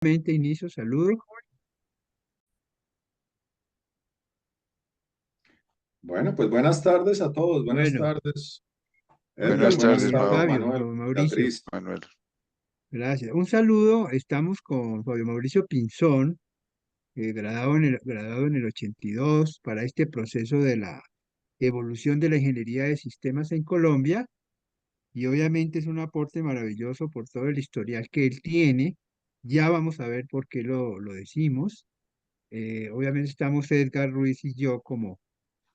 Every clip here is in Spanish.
Inicio, saludo. Bueno, pues buenas tardes a todos, buenas Bueno, tardes, Edgar, Buenas buenas tardes, y tardes, Mau, Fabio, Manuel, Mauricio, Beatriz. Manuel. gracias. Un saludo, estamos con Fabio Mauricio Pinzón, graduado en el 82 para este proceso de la evolución de la ingeniería de sistemas en Colombia, y obviamente es un aporte maravilloso por todo el historial que él tiene. Ya vamos a ver por qué lo decimos. Obviamente estamos Edgar Ruiz y yo como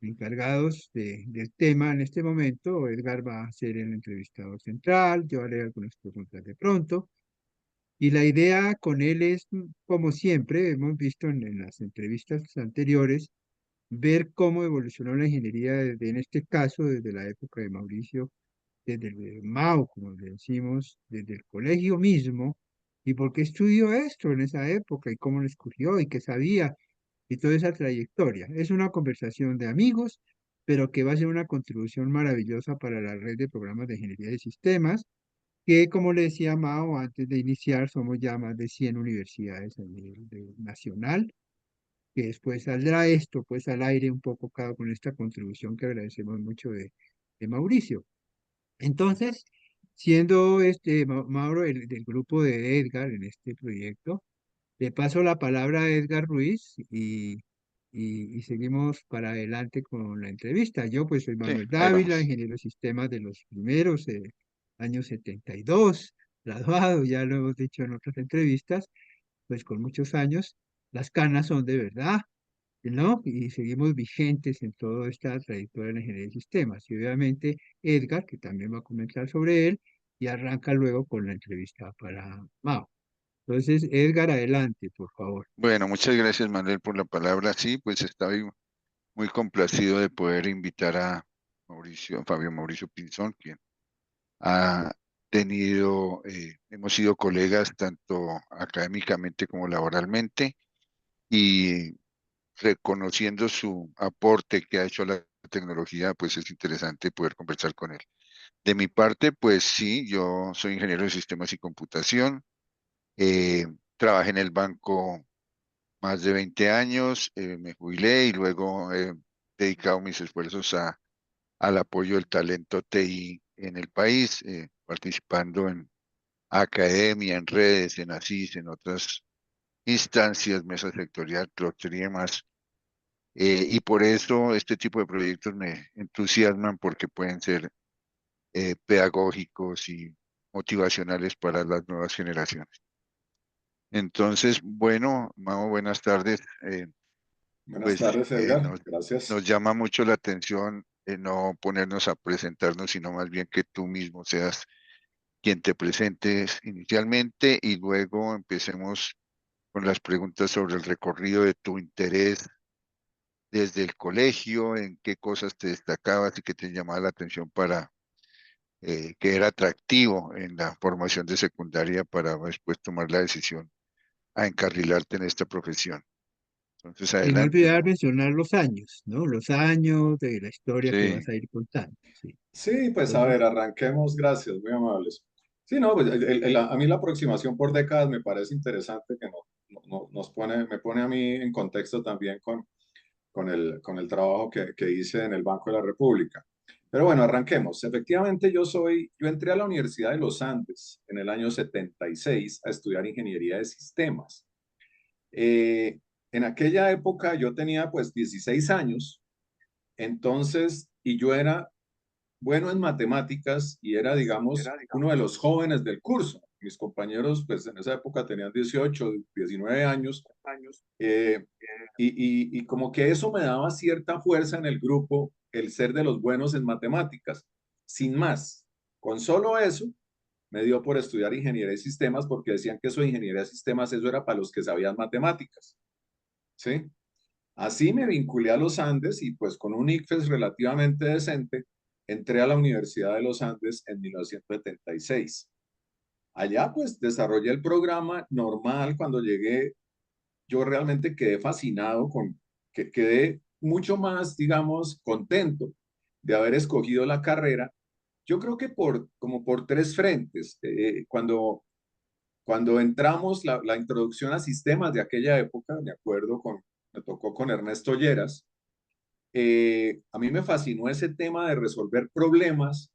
encargados del tema en este momento. Edgar va a ser el entrevistador central, yo haré algunas preguntas de pronto. Y la idea con él es, como siempre, hemos visto en las entrevistas anteriores, ver cómo evolucionó la ingeniería desde, en este caso, desde la época de Mauricio, desde el Mao, como le decimos, desde el colegio mismo, y por qué estudió esto en esa época, y cómo lo escogió, y qué sabía, y toda esa trayectoria. Es una conversación de amigos, pero que va a ser una contribución maravillosa para la red de programas de ingeniería de sistemas, que como le decía Mao antes de iniciar, somos ya más de 100 universidades a nivel nacional, que después saldrá esto pues al aire un poco cada con esta contribución que agradecemos mucho de Mauricio. Entonces, siendo Mauro del grupo de Edgar en este proyecto, le paso la palabra a Edgar Ruiz y seguimos para adelante con la entrevista. Yo pues soy Sí, Manuel ahí Dávila, vamos. ingeniero de sistemas de los primeros años 72, graduado, ya lo hemos dicho en otras entrevistas, pues con muchos años. Las canas son de verdad, ¿no? Y seguimos vigentes en toda esta trayectoria de la ingeniería de sistemas. Y obviamente Edgar, que también va a comentar sobre él, y arranca luego con la entrevista para Mao. Entonces, Edgar, adelante, por favor. Bueno, muchas gracias, Manuel, por la palabra. Sí, pues estoy muy complacido de poder invitar a Fabio Mauricio Pinzón, quien ha hemos sido colegas tanto académicamente como laboralmente, y reconociendo su aporte que ha hecho a la tecnología, pues es interesante poder conversar con él. De mi parte, pues sí, yo soy ingeniero de sistemas y computación. Eh, Trabajé en el banco más de 20 años, me jubilé y luego he dedicado mis esfuerzos al apoyo del talento TI en el país, participando en academia, en redes, en ASIS, en otras instancias, mesa sectorial, clúster y demás. Y por eso este tipo de proyectos me entusiasman porque pueden ser pedagógicos y motivacionales para las nuevas generaciones. Entonces, bueno, Mau, buenas tardes. Buenas Pues tardes, Edgar, gracias. nos llama mucho la atención no ponernos a presentarnos, sino más bien que tú mismo seas quien te presentes inicialmente y luego empecemos con las preguntas sobre el recorrido de tu interés desde el colegio, en qué cosas te destacabas y qué te llamaba la atención para que era atractivo en la formación de secundaria para después tomar la decisión a encarrilarte en esta profesión. Entonces, Y no adelante, olvidar Mau. mencionar los años, ¿no? Los años de la historia que Sí, vas a ir contando. Sí. Sí, pues a Entonces, ver, arranquemos, gracias, muy amables. Sí, no, pues a mí la aproximación por décadas me parece interesante que nos pone, me pone a mí en contexto también con el trabajo que hice en el Banco de la República. Pero bueno, arranquemos. Efectivamente, yo entré a la Universidad de los Andes en el año 76 a estudiar ingeniería de sistemas. Eh, en aquella época yo tenía pues 16 años, entonces, y yo era bueno en matemáticas y era, digamos, uno de los jóvenes del curso. Mis compañeros, pues en esa época tenían 18, 19 años, eh, y como que eso me daba cierta fuerza en el grupo, el ser de los buenos en matemáticas. Sin más, con solo eso, me dio por estudiar ingeniería de sistemas porque decían que eso de ingeniería de sistemas, eso era para los que sabían matemáticas, ¿sí? Así me vinculé a los Andes y pues con un ICFES relativamente decente, entré a la Universidad de los Andes en 1976. Allá pues desarrollé el programa normal. Cuando llegué, yo realmente quedé fascinado que quedé mucho más, digamos, contento de haber escogido la carrera. Yo creo que como por tres frentes. Cuando Cuando entramos, la introducción a sistemas de aquella época, me acuerdo, me tocó con Ernesto Lleras, a mí me fascinó ese tema de resolver problemas,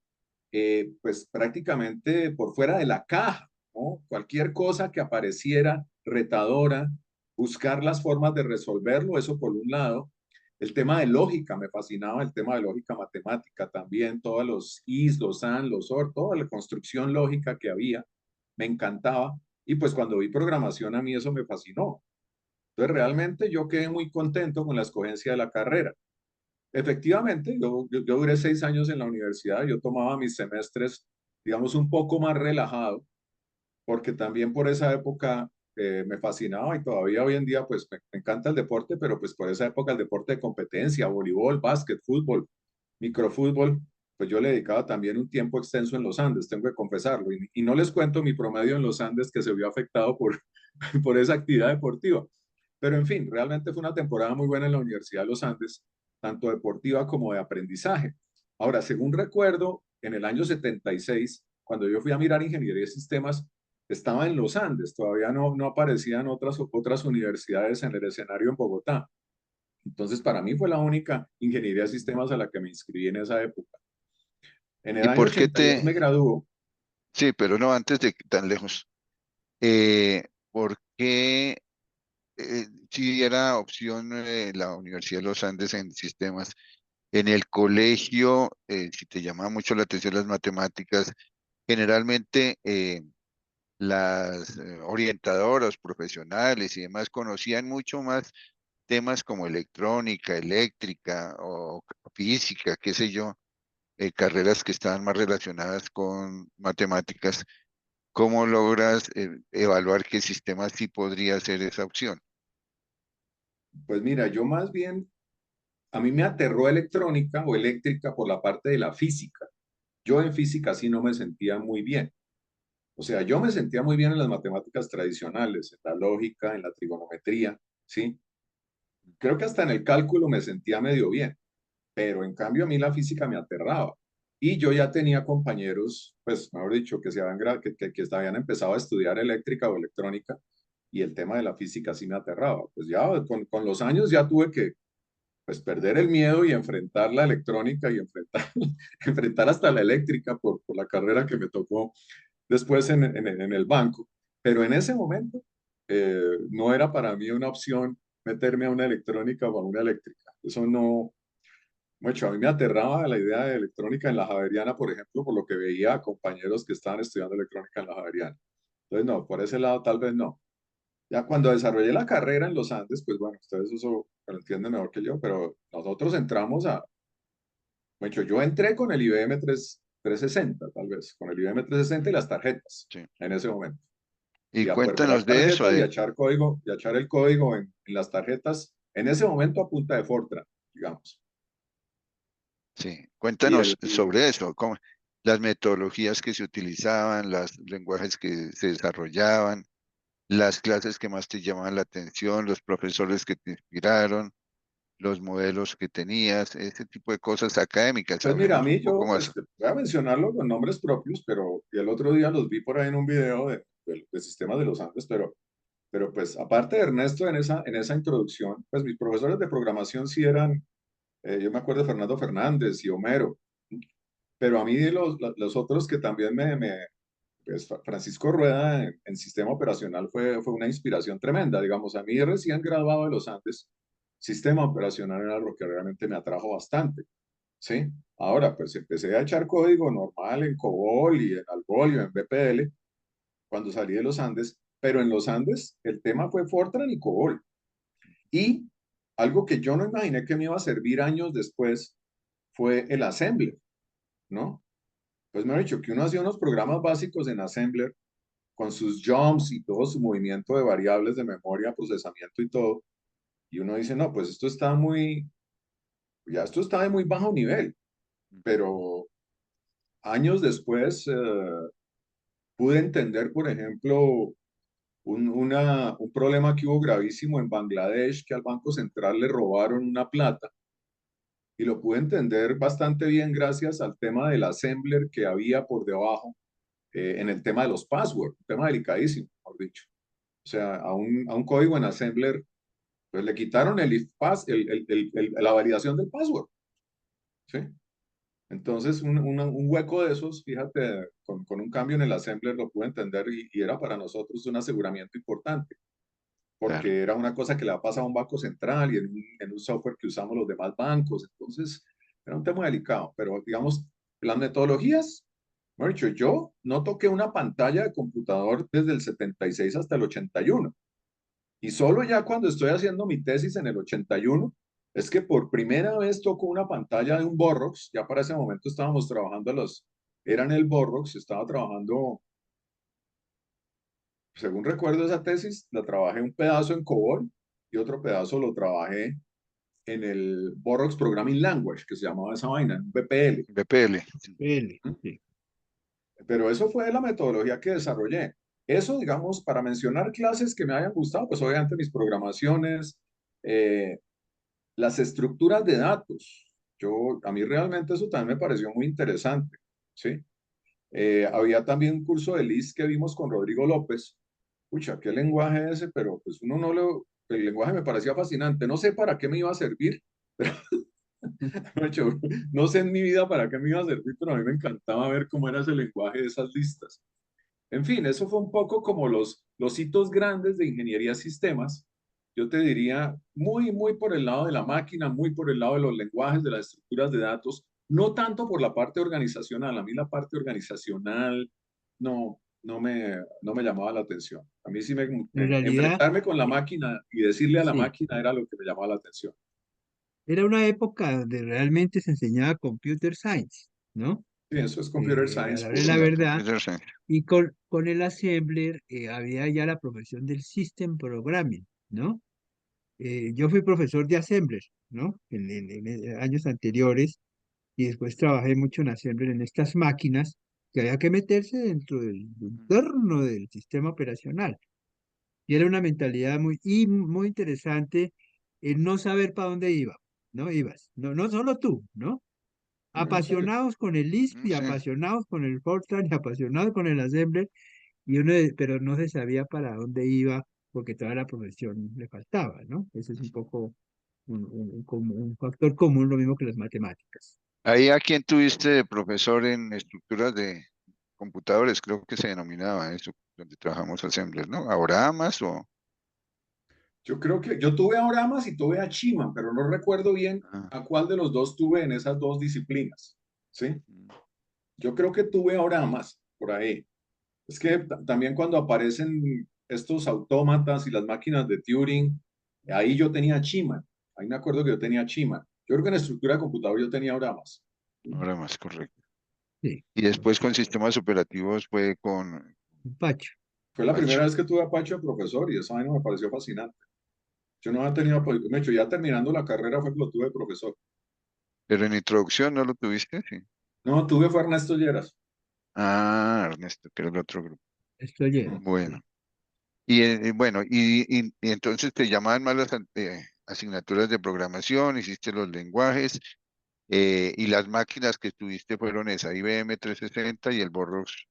pues prácticamente por fuera de la caja, ¿no? Cualquier cosa que apareciera retadora, buscar las formas de resolverlo, eso por un lado. El tema de lógica, me fascinaba el tema de lógica matemática también, todos los is, los and, los or, toda la construcción lógica que había, me encantaba. Y pues cuando vi programación a mí eso me fascinó. Entonces realmente yo quedé muy contento con la escogencia de la carrera. Efectivamente, yo duré 6 años en la universidad, yo tomaba mis semestres, digamos, un poco más relajado, porque también por esa época me fascinaba y todavía hoy en día pues me encanta el deporte, pero pues por esa época el deporte de competencia, voleibol, básquet, fútbol, microfútbol, pues yo le dedicaba también un tiempo extenso en los Andes, tengo que confesarlo, y no les cuento mi promedio en los Andes que se vio afectado por, por esa actividad deportiva. Pero en fin, realmente fue una temporada muy buena en la Universidad de los Andes, tanto deportiva como de aprendizaje. Ahora, según recuerdo, en el año 76, cuando yo fui a mirar ingeniería de sistemas, estaba en los Andes, todavía no aparecían otras universidades en el escenario en Bogotá. Entonces, para mí fue la única ingeniería de sistemas a la que me inscribí en esa época. En el ¿Y año por qué 82 me graduó. sí, pero no antes de tan lejos, por qué si era opción la Universidad de los Andes en sistemas? En el colegio, si te llamaba mucho la atención las matemáticas, generalmente las orientadoras profesionales y demás conocían mucho más temas como electrónica, eléctrica o física, qué sé yo, carreras que estaban más relacionadas con matemáticas. ¿Cómo logras evaluar qué sistema sí podría ser esa opción? Pues mira, yo más bien, a mí me aterró electrónica o eléctrica por la parte de la física. Yo en física sí no me sentía muy bien. O sea, yo me sentía muy bien en las matemáticas tradicionales, en la lógica, en la trigonometría, ¿sí? Creo que hasta en el cálculo me sentía medio bien, pero en cambio a mí la física me aterraba. Y yo ya tenía compañeros, pues, mejor dicho, que habían empezado a estudiar eléctrica o electrónica y el tema de la física sí me aterraba. Pues ya con los años ya tuve que, pues, perder el miedo y enfrentar la electrónica y enfrentar hasta la eléctrica por la carrera que me tocó después en el banco. Pero en ese momento no era para mí una opción meterme a una electrónica o a una eléctrica. Eso no, mucho, a mí me aterraba la idea de electrónica en la Javeriana, por ejemplo, por lo que veía a compañeros que estaban estudiando electrónica en la Javeriana. Entonces, no, por ese lado tal vez no. Ya cuando desarrollé la carrera en los Andes, pues bueno, ustedes eso lo entienden mejor que yo, pero nosotros entramos bueno, yo entré con el IBM 360, tal vez, con el IBM 360 y las tarjetas Sí. en ese momento. Y Y a cuéntanos perforar de eso, tarjetas y a echar código, y a echar el código en las tarjetas, en ese momento a punta de Fortran, digamos. sí, Y cuéntanos sobre eso, las metodologías que se utilizaban, los lenguajes que se desarrollaban, las clases que más te llamaban la atención, los profesores que te inspiraron, los modelos que tenías, ese tipo de cosas académicas. pues mira, a Hablemos un mí poco yo, más. pues voy a mencionarlo con nombres propios, pero el otro día los vi por ahí en un video de sistemas de los Andes, pero pues aparte de Ernesto en esa introducción, pues mis profesores de programación sí eran, yo me acuerdo de Fernando Fernández y Homero, pero a mí los otros que también pues Francisco Rueda en sistema operacional fue una inspiración tremenda, digamos, a mí recién graduado de los Andes, sistema operacional era lo que realmente me atrajo bastante. ¿Sí? Ahora, pues empecé a echar código normal en COBOL y en ALGOL y en BPL cuando salí de los Andes, pero en los Andes el tema fue Fortran y COBOL. Y algo que yo no imaginé que me iba a servir años después fue el Assembler, ¿no? Pues me han dicho que uno hacía unos programas básicos en Assembler con sus jumps y todo su movimiento de variables de memoria, procesamiento y todo. Y uno dice, no, pues ya esto está de muy bajo nivel, pero años después pude entender, por ejemplo, un problema que hubo gravísimo en Bangladesh, que al Banco Central le robaron una plata, y lo pude entender bastante bien gracias al tema del assembler que había por debajo en el tema de los passwords, un tema delicadísimo, mejor dicho. O sea, a un código en Assembler, pues le quitaron el if pass, la validación del password, ¿sí? Entonces, un hueco de esos, fíjate, con un cambio en el Assembler lo pude entender y era para nosotros un aseguramiento importante, claro, porque era una cosa que le va a pasar a un banco central y en un software que usamos los demás bancos. Entonces, era un tema delicado, pero digamos, las metodologías, mejor dicho, yo no toqué una pantalla de computador desde el 76 hasta el 81. Y solo ya cuando estoy haciendo mi tesis en el 81, es que por primera vez toco una pantalla de un Borrox. Ya para ese momento estábamos trabajando eran el Borrox, estaba trabajando, según recuerdo esa tesis, la trabajé un pedazo en COBOL y otro pedazo lo trabajé en el Borrox Programming Language, que se llamaba esa vaina, un BPL. BPL. Sí. L, sí. Pero eso fue la metodología que desarrollé. Eso, digamos, para mencionar clases que me hayan gustado, pues obviamente mis programaciones, eh, las estructuras de datos. A mí realmente eso también me pareció muy interesante, ¿sí? Había también un curso de Lisp que vimos con Rodrigo López. Pucha, qué lenguaje ese, pero pues el lenguaje me parecía fascinante. No sé para qué me iba a servir, pero no sé en mi vida para qué me iba a servir, pero a mí me encantaba ver cómo era ese lenguaje de esas listas. En fin, eso fue un poco como los hitos grandes de ingeniería de sistemas. Yo te diría muy por el lado de la máquina, muy por el lado de los lenguajes, de las estructuras de datos, no tanto por la parte organizacional. A mí la parte organizacional no me llamaba la atención. A mí sí En realidad, enfrentarme con la eh, máquina y decirle a la sí, máquina era lo que me llamaba la atención. era una época donde realmente se enseñaba computer science, ¿no? Sí, eso es computer A science la hora de puro. la Sí, verdad, computer science. y con el Assembler había ya la profesión del System Programming, ¿no? Yo fui profesor de Assembler, ¿no? En años anteriores, y después trabajé mucho en Assembler en estas máquinas que había que meterse dentro del entorno del sistema operacional. Y era una mentalidad muy interesante el no saber para dónde iba, ¿no? Ibas, no solo tú, ¿no? Sí. Apasionados con el Lisp y Sí, apasionados con el Fortran y apasionados con el Assembler, pero no se sabía para dónde iba porque toda la profesión le faltaba, ¿no? Ese es un poco un factor común, lo mismo que las matemáticas. ahí a quién tuviste de profesor en estructuras de computadores, creo que se denominaba eso, donde trabajamos Assembler, ¿no? ¿Ahora más o? Yo creo que yo tuve a Oramas y tuve a Chima, pero no recuerdo bien Ah, a cuál de los dos tuve en esas dos disciplinas, ¿sí? mm, Yo creo que tuve a Oramas por ahí. Es que también cuando aparecen estos autómatas y las máquinas de Turing, ahí yo tenía Chima. Ahí me acuerdo que yo tenía Chima. Yo creo que en estructura de computador yo tenía Oramas. ahora más, correcto. Sí, Y después con sistemas operativos fue con un Pacho. Fue la Pacho. primera vez que tuve a Pacho de profesor y esa vaina me pareció fascinante. Yo no había tenido, de hecho, ya terminando la carrera fue que lo tuve de profesor. Pero en introducción no lo tuviste, sí. No, tuve fue a Ernesto Lleras. Ah, Ernesto, que era el otro grupo. Esto llega, Bueno, sí. bueno, y entonces te llamaban más las asignaturas de programación, hiciste los lenguajes, y las máquinas que tuviste fueron esa, IBM 360 y el Borrox.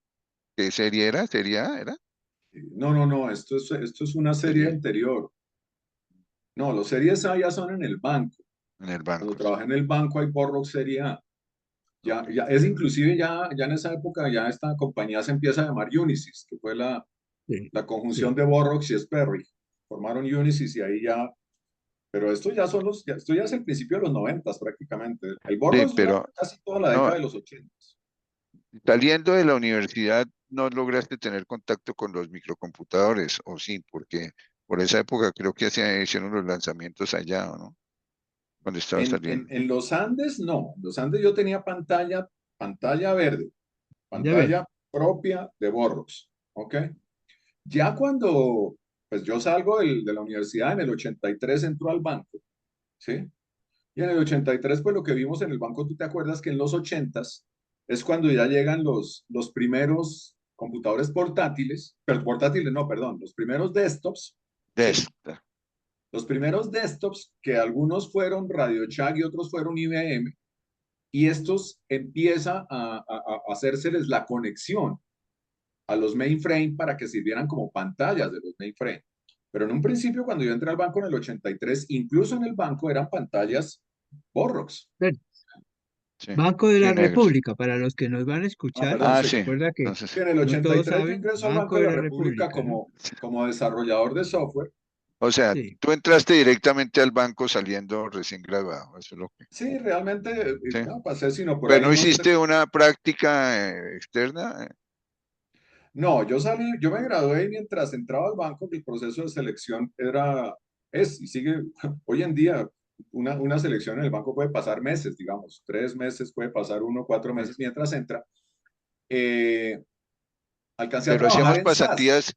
¿Qué serie era? ¿Serie A era? No, esto es una serie Serie anterior. No, los series A ya son en el banco. en el Cuando banco, sí. trabajé en el banco hay Borrox serie A. Ok. Ya es inclusive ya en esa época ya esta compañía se empieza a llamar Unisys, que fue Sí, la conjunción sí, de Borrox y Sperry. Formaron Unisys y ahí ya, pero esto ya es el principio de los noventas prácticamente. El Sí, Borrox dura pero casi toda la no, década de los ochentas. saliendo de la universidad no lograste tener contacto con los microcomputadores, o sí, porque por esa época creo que se hicieron los lanzamientos allá, ¿o no? Cuando estaba saliendo. En los Andes, no. En los Andes yo tenía pantalla verde, ya ves. pantalla propia de Borrox, ¿ok? Ya cuando, pues yo salgo de la universidad en el 83 entró al banco, ¿sí? Y en el 83 pues lo que vimos en el banco, tú te acuerdas que en los 80s es cuando ya llegan los primeros computadores portátiles, pero portátiles no, perdón, los primeros desktops, De ¿sí? esta. Los primeros desktops, que algunos fueron Radio Shack y otros fueron IBM, y estos empieza a hacérseles la conexión. a los mainframe para que sirvieran como pantallas de los mainframe. Pero en un principio, cuando yo entré al banco en el 83, incluso en el banco eran pantallas Borrox. Bueno, Sí, Banco de sí, la negros. República, para los que nos van a Ah, escuchar, perdón, Ah, sí. sí. recuerda que Entonces, Sí, en el no todos 83 yo saben, ingreso al Banco Banco de de la la República República, ¿no? como desarrollador de software. o sea, Sí, tú entraste directamente al banco saliendo recién graduado, eso es lo que. Sí, realmente Sí. no pasé sino por Pero ahí no unos hiciste una práctica externa. No, yo salí, yo me gradué y mientras entraba al banco, el proceso de selección es y sigue, hoy en día, una selección en el banco puede pasar meses, digamos, 3 meses, puede pasar 1, 4 meses mientras entra. Eh, Alcancé a Pero trabajar hacíamos en SAS. pasantías,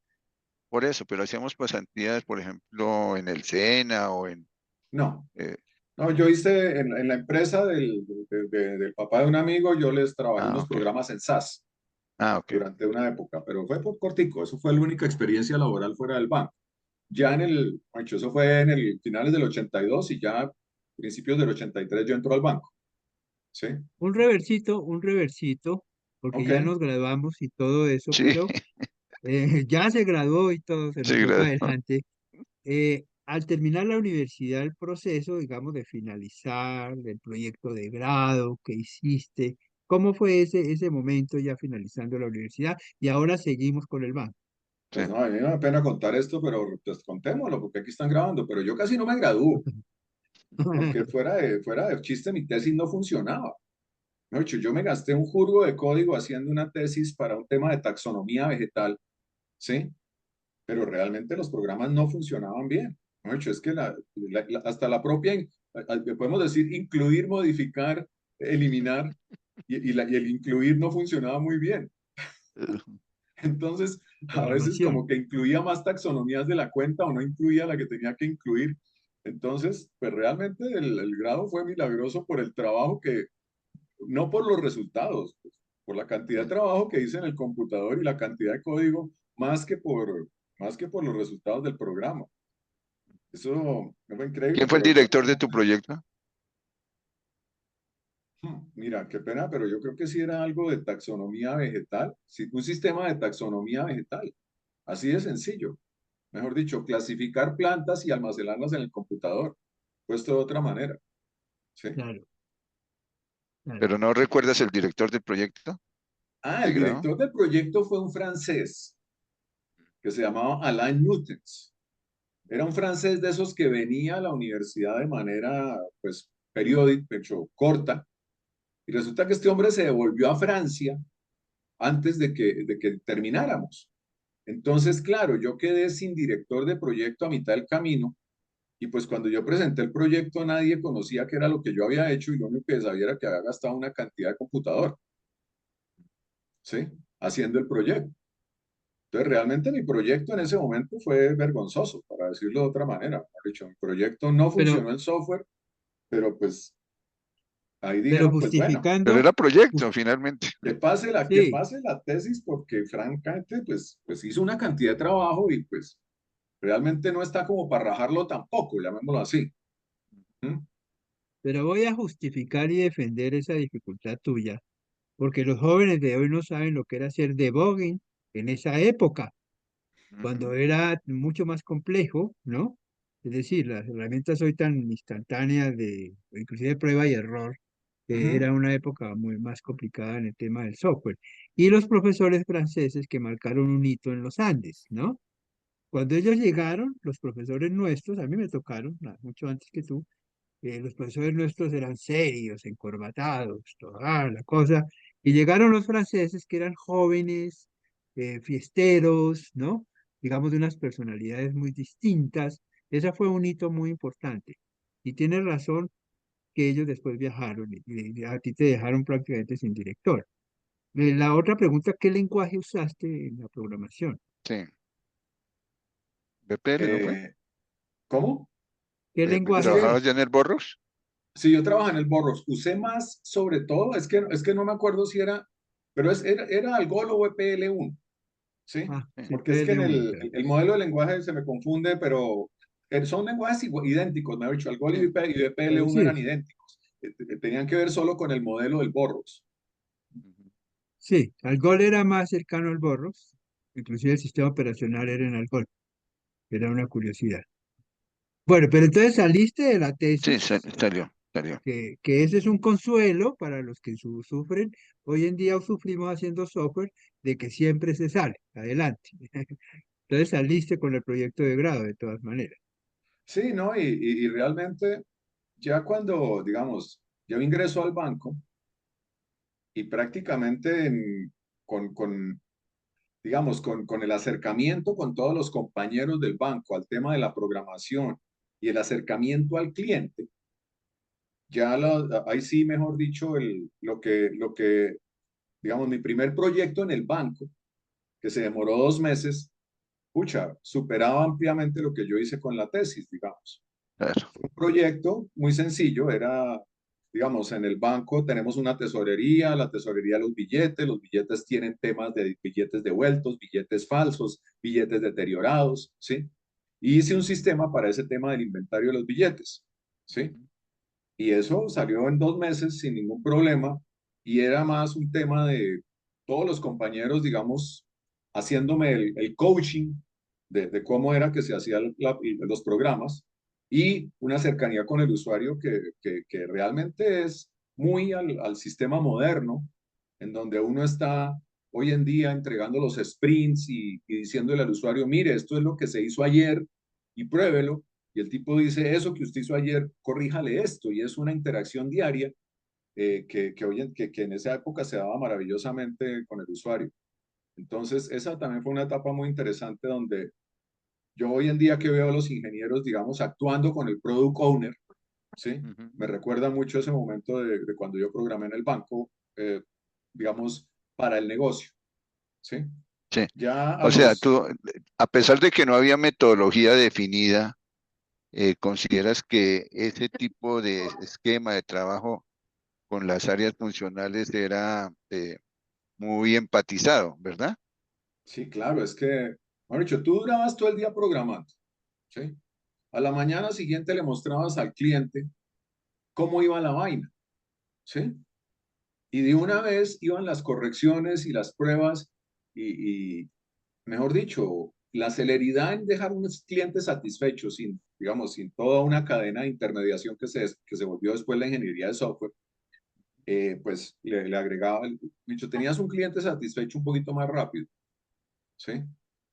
por eso, pero hacíamos pasantías, por ejemplo, en el SENA o en. No, eh, no, yo hice en la empresa del papá de un amigo, yo les trabajé ah, unos ok. programas en SAS Ah, ok. durante una época, pero fue por cortico, eso fue la única experiencia laboral fuera del banco. Ya bueno, eso fue en el finales del 82 y ya principios del 83 yo entro al banco. ¿Sí? un reversito, porque Ok. ya nos graduamos y todo eso, Sí, pero ya se graduó y todo, se nos sí, fue para gracias. adelante. Al terminar la universidad, el proceso, digamos, de finalizar el proyecto de grado que hiciste, ¿cómo fue ese momento ya finalizando la universidad? Y ahora seguimos con el banco. Pues no, a mí me da pena contar esto, pero pues contémoslo, porque aquí están grabando, pero yo casi no me gradúo, porque fuera de chiste mi tesis no funcionaba. De hecho, yo me gasté un jurgo de código haciendo una tesis para un tema de taxonomía vegetal, ¿sí? Pero realmente los programas no funcionaban bien. De hecho, es que hasta la propia, podemos decir, incluir, modificar, eliminar, y el incluir no funcionaba muy bien. Entonces, a veces Programación. como que incluía más taxonomías de la cuenta o no incluía la que tenía que incluir. Entonces, pues realmente el grado fue milagroso por el trabajo no por los resultados, pues, por la cantidad de trabajo que hice en el computador y la cantidad de código, más que por los resultados del programa. Eso fue increíble, ¿Quién fue el pero director de tu proyecto? mira, qué pena, pero yo creo que sí era algo de taxonomía vegetal, sí, un sistema de taxonomía vegetal, así de sencillo. Mejor dicho, clasificar plantas y almacenarlas en el computador, puesto de otra manera. ¿Sí? Claro, claro. ¿Pero no recuerdas el director del proyecto El de grado? director del proyecto fue un francés que se llamaba Alain Nutens. Era un francés de esos que venía a la universidad de manera, pues, periódica, de hecho, corta, y resulta que este hombre se devolvió a Francia antes de que termináramos. Entonces, claro, yo quedé sin director de proyecto a mitad del camino, y pues cuando yo presenté el proyecto nadie conocía qué era lo que yo había hecho y lo único que sabía era que había gastado una cantidad de computador, ¿sí? Haciendo el proyecto. Entonces, realmente mi proyecto en ese momento fue vergonzoso, para decirlo de otra manera. Mejor dicho, mi proyecto no Pero, funcionó el software, pero pues ahí pero dijeron, pues bueno, Pero justificando, era proyecto, jus- finalmente. que sí, pase la tesis, porque francamente, pues hizo una cantidad de trabajo y pues realmente no está como para rajarlo tampoco, llamémoslo así. ¿Mm? pero voy a justificar y defender esa dificultad tuya, porque los jóvenes de hoy no saben lo que era hacer debugging en esa época, cuando Ujú. era mucho más complejo, ¿no? Es decir, las herramientas hoy tan instantáneas de, inclusive prueba y error, Ujú. era una época muy más complicada en el tema del software. Y los profesores franceses que marcaron un hito en los Andes, ¿no? Cuando ellos llegaron, los profesores nuestros, a mí me tocaron, mucho antes que tú, los profesores nuestros eran serios, encorbatados, toda la cosa, y llegaron los franceses que eran jóvenes, fiesteros, ¿no? Digamos de unas personalidades muy distintas. Ese fue un hito muy importante. Y tienes razón que ellos después viajaron y a ti te dejaron prácticamente sin director. La otra pregunta, ¿qué lenguaje usaste en la programación? Sí. BPL, ¿no fue? Eh, ¿Cómo? ¿Qué lenguaje ¿Trabajabas ya usaste? en el Borros? Sí, yo trabajé en el Borros. Usé más, sobre todo, es que no me acuerdo si era, pero era Algol o EPL1, ¿sí? Ah, Sí. sí, Porque es que en PL1, el modelo de lenguaje se me confunde, pero son lenguajes idénticos, me he dicho, Algol y EPL1 eran parecidos. idénticos. Tenían que ver solo con el modelo del Borros. Ujú. Sí, Algol era más cercano al Borros. Inclusive el sistema operacional era en alcohol, era una curiosidad. Bueno, pero entonces saliste de la Sí, tesis, salió. que ese es un consuelo para los que sufren, hoy en día sufrimos haciendo software, de que siempre se sale, adelante. Entonces saliste con el proyecto de grado, de todas maneras. Sí, ¿no? Y realmente ya cuando, digamos, yo ingreso al banco y prácticamente digamos, con el acercamiento con todos los compañeros del banco al tema de la programación y el acercamiento al cliente, ya ahí sí, mejor dicho, digamos, mi primer proyecto en el banco, que se demoró 2 meses, pucha, superaba ampliamente lo que yo hice con la tesis, digamos. Claro. Un proyecto muy sencillo, era, digamos, en el banco tenemos una tesorería, la tesorería de los billetes tienen temas de billetes devueltos, billetes falsos, billetes deteriorados, ¿sí? Y hice un sistema para ese tema del inventario de los billetes, ¿sí? Y eso salió en 2 meses sin ningún problema y era más un tema de todos los compañeros, digamos, haciéndome el coaching de cómo era que se hacían los programas y una cercanía con el usuario que realmente es muy al sistema moderno, en donde uno está hoy en día entregando los sprints y diciéndole al usuario, mire, esto es lo que se hizo ayer y pruébelo. Y el tipo dice, eso que usted hizo ayer, corríjale esto. Y es una interacción diaria que en esa época se daba maravillosamente con el usuario. Entonces, esa también fue una etapa muy interesante donde yo hoy en día que veo a los ingenieros, digamos, actuando con el product owner, ¿sí? Ujú. Me recuerda mucho ese momento de cuando yo programé en el banco, digamos, para el negocio, ¿sí? Sí. Ya a O sea, los, tú, a pesar de que no había metodología definida, ¿consideras que ese tipo de esquema de trabajo con las áreas funcionales era muy empatizado, ¿verdad? sí, claro, es que, bueno, dicho, tú durabas todo el día programando, ¿sí? A la mañana siguiente le mostrabas al cliente cómo iba la vaina, ¿sí? Y de una vez iban las correcciones y las pruebas y mejor dicho, la celeridad en dejar unos clientes satisfechos sin, digamos, sin toda una cadena de intermediación que se volvió después la ingeniería de software, pues le agregaba, dicho, tenías un cliente satisfecho un poquito más rápido, ¿sí?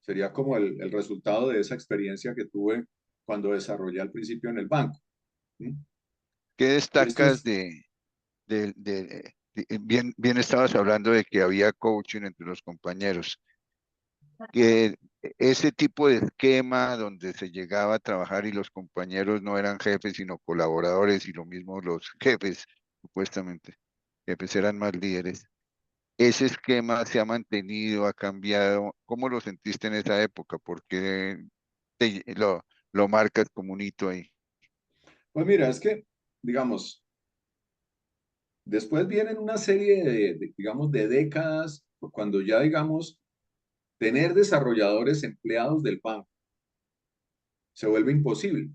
Sería como el resultado de esa experiencia que tuve cuando desarrollé al principio en el banco. ¿Sí? ¿Qué Y esto destacas es, bien estabas hablando de que había coaching entre los compañeros, que ese tipo de esquema donde se llegaba a trabajar y los compañeros no eran jefes sino colaboradores y lo mismo los jefes, supuestamente, jefes eran más líderes. Ese esquema se ha mantenido, ha cambiado. ¿Cómo lo sentiste en esa época? Porque lo marcas como un hito ahí. pues mira, es que, digamos, después vienen una serie digamos, de décadas, cuando ya, digamos, tener desarrolladores empleados del banco se vuelve imposible,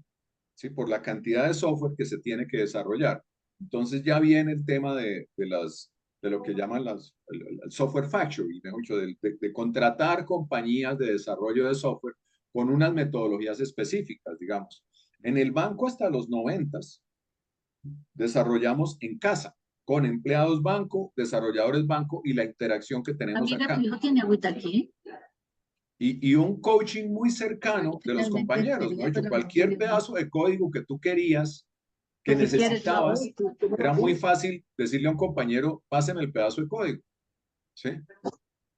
¿sí? Por la cantidad de software que se tiene que desarrollar. Entonces ya viene el tema de lo que llaman el software factory, mejor dicho, de contratar compañías de desarrollo de software con unas metodologías específicas, digamos. En el banco hasta los 90 desarrollamos en casa, con empleados banco, desarrolladores banco y la interacción que tenemos Amiga, ¿tu acá. hijo tiene agüita aquí? Y un coaching muy cercano de los Finalmente compañeros, ¿no? quería, Hecho, pero no cualquier quería. pedazo de código que tú querías, que Tú si quieres, yo necesitabas, voy, tú me era muy apuntas. fácil decirle a un compañero, páseme el pedazo de código, ¿sí?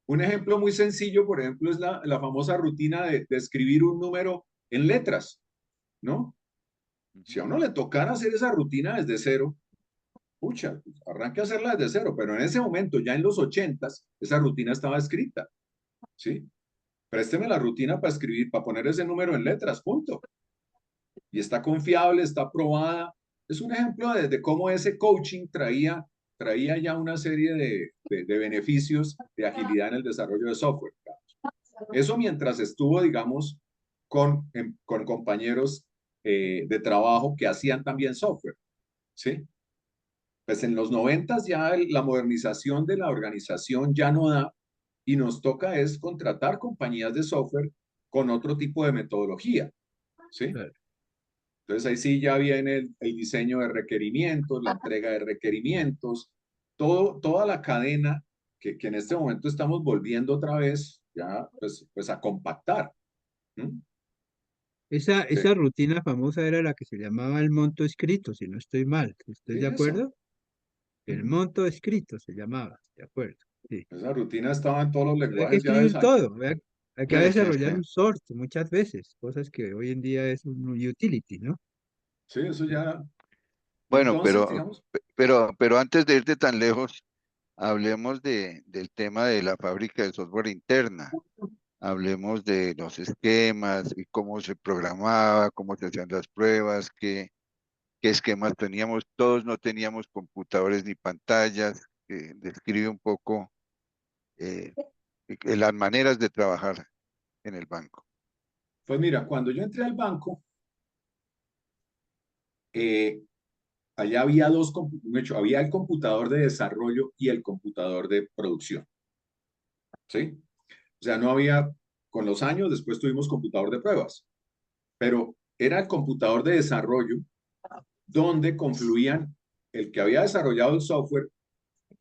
Un ejemplo muy sencillo, por ejemplo, es la famosa rutina de escribir un número en letras, ¿no? Si a uno le tocara hacer esa rutina desde cero, pucha, pues, arranque a hacerla desde cero, pero en ese momento, ya en los 80s, esa rutina estaba escrita, ¿sí? Présteme la rutina para escribir, para poner ese número en letras, punto. Y está confiable, está aprobada. Es un ejemplo de cómo ese coaching traía ya una serie de beneficios de agilidad en el desarrollo de software. Eso mientras estuvo, digamos, con compañeros de trabajo que hacían también software, ¿sí? Pues en los 90 ya la modernización de la organización ya no da y nos toca es contratar compañías de software con otro tipo de metodología, ¿sí? Claro. Entonces ahí sí ya viene el diseño de requerimientos, la entrega de requerimientos, toda la cadena que en este momento estamos volviendo otra vez ya pues a compactar. ¿Mm? Sí, Esa rutina famosa era la que se llamaba el monto escrito, si no estoy mal. ¿Estoy sí, de eso. acuerdo? El Ujú. monto escrito se llamaba, de acuerdo. Sí. Esa rutina estaba en todos los Hay que lenguajes ya de escribir esa. todo, hay que Sí, sí, desarrollar sí. un sort muchas veces, cosas que hoy en día es un utility, ¿no? Sí, eso ya. Bueno, Entonces, digamos, pero antes de irte tan lejos, hablemos del tema de la fábrica de software interna. Hablemos de los esquemas y cómo se programaba, cómo se hacían las pruebas, qué esquemas teníamos. Todos no teníamos computadores ni pantallas. Describe un poco eh, las maneras de trabajar en el banco. pues mira, cuando yo entré al banco, eh, allá había de hecho, había el computador de desarrollo y el computador de producción, ¿sí? O sea, no había, con los años, después tuvimos computador de pruebas, pero era el computador de desarrollo donde confluían el que había desarrollado el software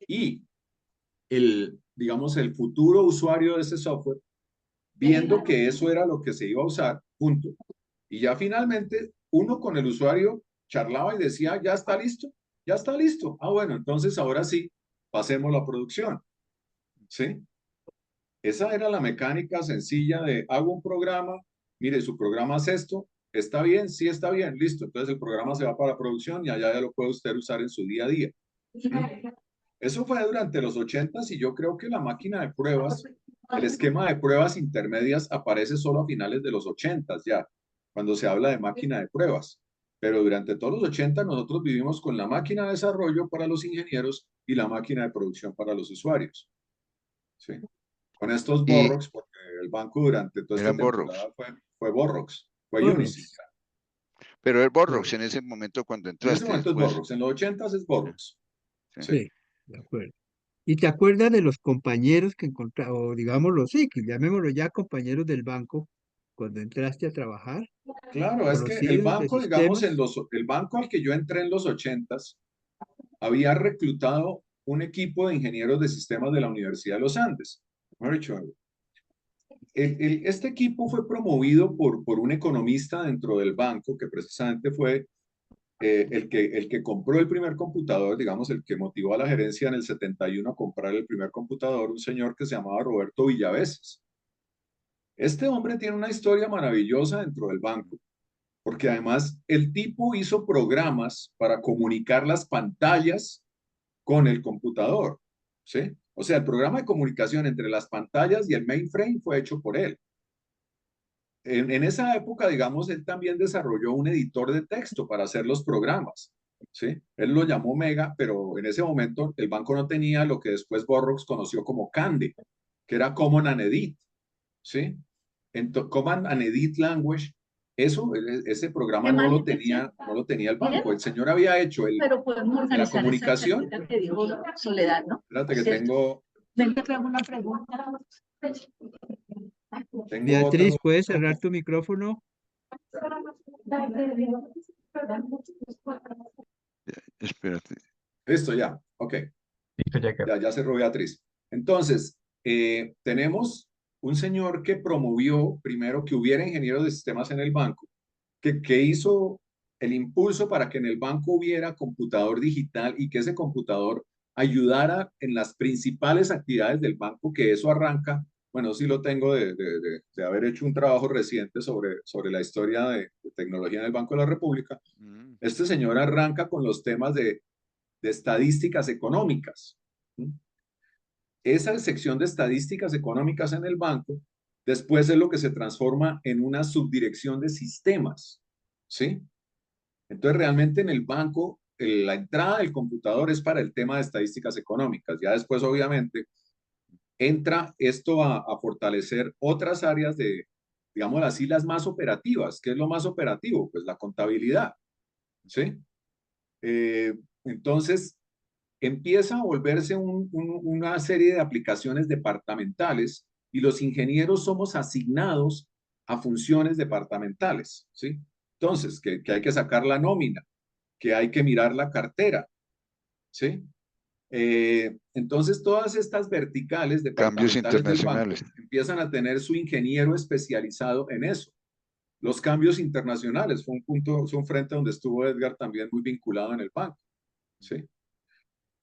y digamos, el futuro usuario de ese software, viendo que eso era lo que se iba a usar, punto. Y ya finalmente uno con el usuario charlaba y decía, ya está listo, ya está listo. Ah, bueno, entonces ahora sí, pasemos la producción. ¿Sí? Esa era la mecánica sencilla de hago un programa, mire, su programa es esto, está bien, sí está bien, listo. Entonces el programa se va para producción y allá ya lo puede usted usar en su día a día. ¿Mm? Eso fue durante los 80s y yo creo que la máquina de pruebas, el esquema de pruebas intermedias aparece solo a finales de los 80s ya, cuando se habla de máquina de pruebas. Pero durante todos los 80 nosotros vivimos con la máquina de desarrollo para los ingenieros y la máquina de producción para los usuarios. ¿Sí? Con estos Y Borrox, porque el banco durante toda esta eran Borrox. temporada fue Borrox, fue Unity. Borrox, Pero el Borrox correcto. en ese momento cuando En ese entraste momento es después. Borrox, en los 80s es Sí, Borrox. sí. Sí. Sí, de acuerdo. ¿Y te acuerdas de los compañeros que encontraste, o digámoslo, sí, que llamémoslo ya compañeros del banco, cuando entraste a trabajar, Claro, es que el conocidos de banco, digamos, sistemas? el banco al que yo entré en los 80s había reclutado un equipo de ingenieros de sistemas de la Universidad de los Andes. Mejor dicho, este equipo fue promovido por un economista dentro del banco que precisamente fue el que compró el primer computador, digamos, el que motivó a la gerencia en el 71 a comprar el primer computador, un señor que se llamaba Roberto Villaveses. Este hombre tiene una historia maravillosa dentro del banco, porque además el tipo hizo programas para comunicar las pantallas con el computador, ¿sí? O sea, el programa de comunicación entre las pantallas y el mainframe fue hecho por él. En esa época, digamos, él también desarrolló un editor de texto para hacer los programas, ¿sí? Él lo llamó Mega, pero en ese momento el banco no tenía lo que después Borrox conoció como CANDE, que era Common and Edit, ¿sí? Command and Edit Language, ese programa no lo tenía el banco. El señor había hecho Pero podemos la organizar esa comunicación. charlita que dijo Soledad, ¿no? Espérate que ¿Cierto? tengo, Ven, te hago una pregunta. tengo Beatriz, otro. ¿puedes cerrar tu micrófono? Espérate. Listo, ya, ok. Listo, ya quedó. Ya cerró Beatriz. Entonces, tenemos un señor que promovió primero que hubiera ingenieros de sistemas en el banco, que hizo el impulso para que en el banco hubiera computador digital y que ese computador ayudara en las principales actividades del banco, que eso arranca, bueno, sí lo tengo de haber hecho un trabajo reciente sobre la historia de tecnología en el Banco de la República. Mm. Este señor arranca con los temas de estadísticas económicas. Esa sección de estadísticas económicas en el banco, después es lo que se transforma en una subdirección de sistemas, ¿sí? Entonces, realmente en el banco, la entrada del computador es para el tema de estadísticas económicas. Ya después, obviamente, entra esto a fortalecer otras áreas digamos así, las más operativas. ¿Qué es lo más operativo? Pues la contabilidad, ¿sí? Entonces, empieza a volverse una serie de aplicaciones departamentales y los ingenieros somos asignados a funciones departamentales, ¿sí? Entonces, que hay que sacar la nómina, que hay que mirar la cartera, ¿sí? Entonces, todas estas verticales Cambios departamentales del banco internacionales. empiezan a tener su ingeniero especializado en eso. Los cambios internacionales fue un punto, fue un frente donde estuvo Edgar también muy vinculado en el banco, ¿sí?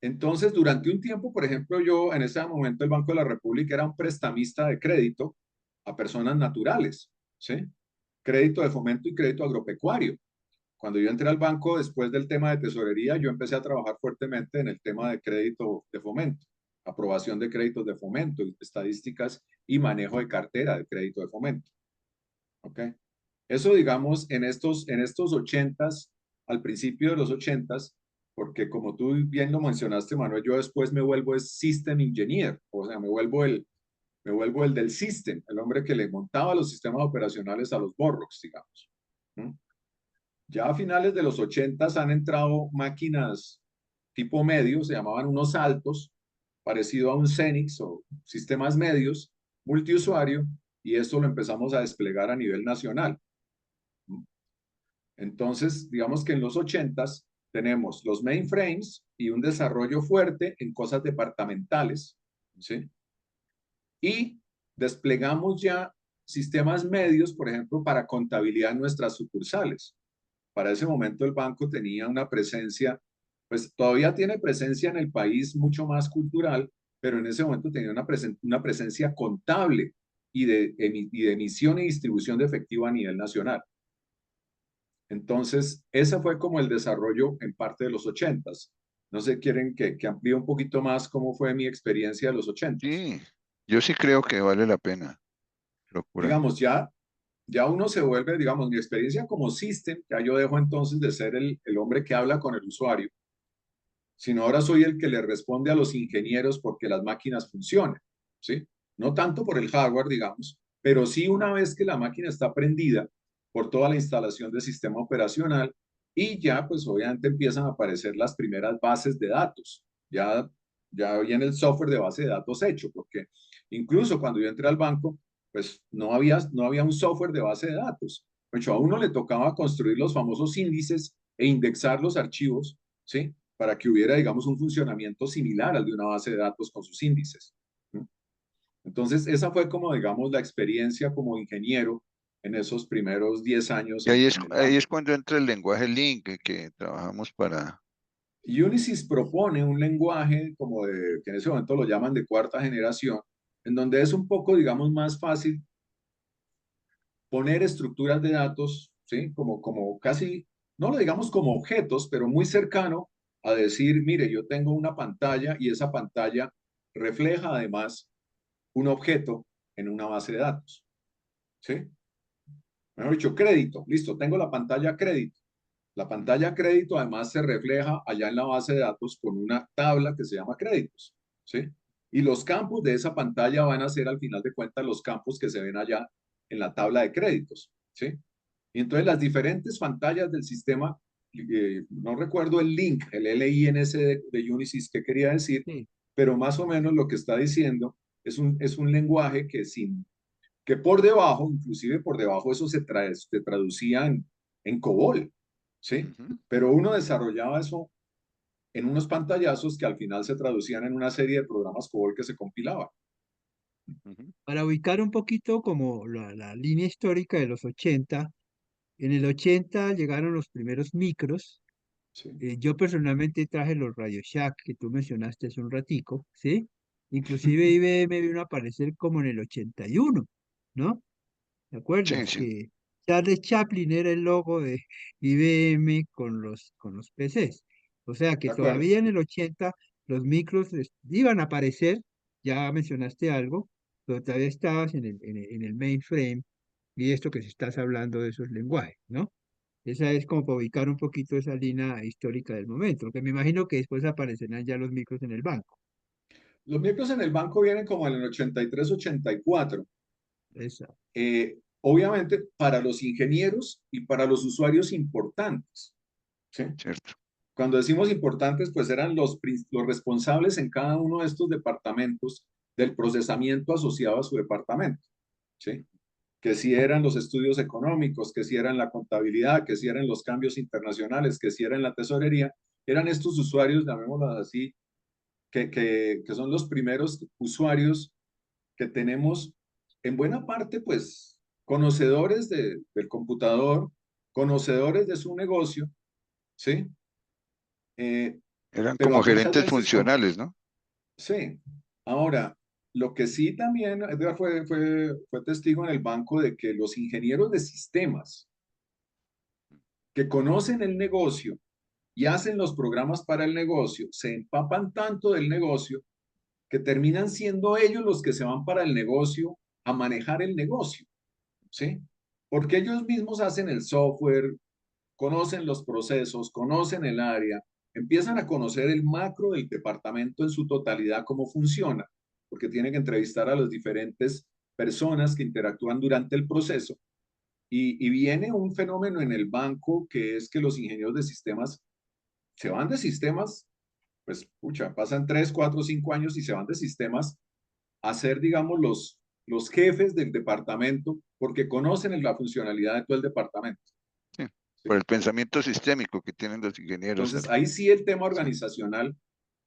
Entonces, durante un tiempo, por ejemplo, yo en ese momento el Banco de la República era un prestamista de crédito a personas naturales, ¿sí? Crédito de fomento y crédito agropecuario. Cuando yo entré al banco después del tema de tesorería, yo empecé a trabajar fuertemente en el tema de crédito de fomento, aprobación de créditos de fomento, estadísticas y manejo de cartera de crédito de fomento. ¿Ok? Eso, digamos, en estos ochentas, al principio de los ochentas, porque como tú bien lo mencionaste, Manuel, yo después me vuelvo el System Engineer, o sea, me vuelvo el del System, el hombre que le montaba los sistemas operacionales a los Borrox, digamos. ¿Mm? Ya a finales de los ochentas han entrado máquinas tipo medio, se llamaban unos altos, parecido a un Xenix o sistemas medios, multiusuario, y esto lo empezamos a desplegar a nivel nacional. Entonces, digamos que en los ochentas tenemos los mainframes y un desarrollo fuerte en cosas departamentales, ¿sí? Y desplegamos ya sistemas medios, por ejemplo, para contabilidad en nuestras sucursales. Para ese momento el banco tenía una presencia, pues todavía tiene presencia en el país mucho más cultural, pero en ese momento tenía una presencia contable y de emisión y distribución de efectivo a nivel nacional. Entonces, ese fue como el desarrollo en parte de los ochentas. No sé, quieren que amplíe un poquito más cómo fue mi experiencia de los ochentas. Sí, yo sí creo que vale la pena procurar. Digamos, ya uno se vuelve, digamos, mi experiencia como system, ya yo dejo entonces de ser el hombre que habla con el usuario, sino ahora soy el que le responde a los ingenieros porque las máquinas funcionen, ¿sí? No tanto por el hardware, digamos, pero sí una vez que la máquina está prendida por toda la instalación del sistema operacional y ya, pues obviamente empiezan a aparecer las primeras bases de datos. Ya viene el software de base de datos hecho, porque incluso cuando yo entré al banco, pues no había un software de base de datos. De hecho, a uno le tocaba construir los famosos índices e indexar los archivos, ¿sí? Para que hubiera, digamos, un funcionamiento similar al de una base de datos con sus índices. ¿Sí? Entonces, esa fue como, digamos, la experiencia como ingeniero en esos primeros 10 años Y en el ahí banco. es cuando entra el lenguaje Link que trabajamos para... Unisys propone un lenguaje como de, que en ese momento lo llaman de cuarta generación, en donde es un poco, digamos, más fácil poner estructuras de datos, ¿sí? Como casi, no lo digamos como objetos, pero muy cercano a decir, mire, yo tengo una pantalla y esa pantalla refleja además un objeto en una base de datos, ¿sí? Mejor dicho, crédito, listo, tengo la pantalla crédito. La pantalla crédito además se refleja allá en la base de datos con una tabla que se llama créditos, ¿sí? Y los campos de esa pantalla van a ser al final de cuentas los campos que se ven allá en la tabla de créditos, ¿sí? Y entonces las diferentes pantallas del sistema, no recuerdo el link, el LINC de Unisys que quería decir, Sí. pero más o menos lo que está diciendo es un lenguaje que por debajo, inclusive por debajo eso se traducía en COBOL, ¿sí? Ujú, Pero uno desarrollaba eso en unos pantallazos que al final se traducían en una serie de programas COBOL que se compilaban. ujú. Para ubicar un poquito como la línea histórica de los 80, en el 80 llegaron los primeros micros. ¿Sí? Yo personalmente traje los Radio Shack que tú mencionaste hace un ratico, ¿sí? Inclusive IBM vino a aparecer como en el 81, ¿no? ¿Te Sí, acuerdas? sí, Que Charles Chaplin era el logo de IBM con los PCs. O sea que ¿De acuerdo? todavía en el 80 los micros iban a aparecer, ya mencionaste algo, pero todavía estabas en el mainframe y esto que se estás hablando de esos lenguajes, ¿no? Esa es como para ubicar un poquito esa línea histórica del momento, que me imagino que después aparecerán ya los micros en el banco. Los micros en el banco vienen como en el 83, 84. Esa. Obviamente para los ingenieros y para los usuarios importantes, ¿sí? cierto. Cuando decimos importantes, pues eran los responsables en cada uno de estos departamentos del procesamiento asociado a su departamento, ¿sí? Que si eran los estudios económicos, que si eran la contabilidad, que si eran los cambios internacionales, que si eran la tesorería, eran estos usuarios, llamémoslo así, que son los primeros usuarios que tenemos en buena parte, pues, conocedores del computador, conocedores de su negocio, ¿sí? Eh, Eran como pero muchas gerentes veces, funcionales, ¿no? sí. Ahora, lo que sí también, Edgar fue testigo en el banco de que los ingenieros de sistemas que conocen el negocio y hacen los programas para el negocio, se empapan tanto del negocio que terminan siendo ellos los que se van para el negocio a manejar el negocio, ¿sí? Porque ellos mismos hacen el software, conocen los procesos, conocen el área, empiezan a conocer el macro del departamento en su totalidad, cómo funciona, porque tienen que entrevistar a las diferentes personas que interactúan durante el proceso. Y viene un fenómeno en el banco que es que los ingenieros de sistemas se van de sistemas, pues, pucha, pasan 3, 4, 5 años y se van de sistemas a ser, digamos, los jefes del departamento porque conocen la funcionalidad de todo el departamento. Sí. ¿Sí? Por el pensamiento sistémico que tienen los ingenieros. Entonces, ahí sí el tema Sí. organizacional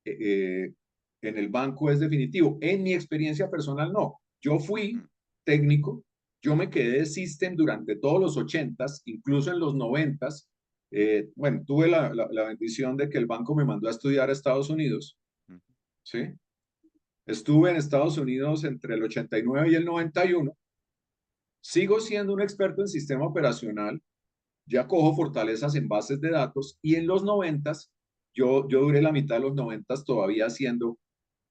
eh, eh, en el banco es definitivo. En mi experiencia personal, no. Yo fui Mm. técnico, yo me quedé de System durante todos los 80s, incluso en los 90s. Bueno, tuve la bendición de que el banco me mandó a estudiar a Estados Unidos, Mm. ¿sí? Estuve en Estados Unidos entre el 89 y el 91. Sigo siendo un experto en sistema operacional, ya cojo fortalezas en bases de datos y en los 90s, yo duré la mitad de los 90s todavía siendo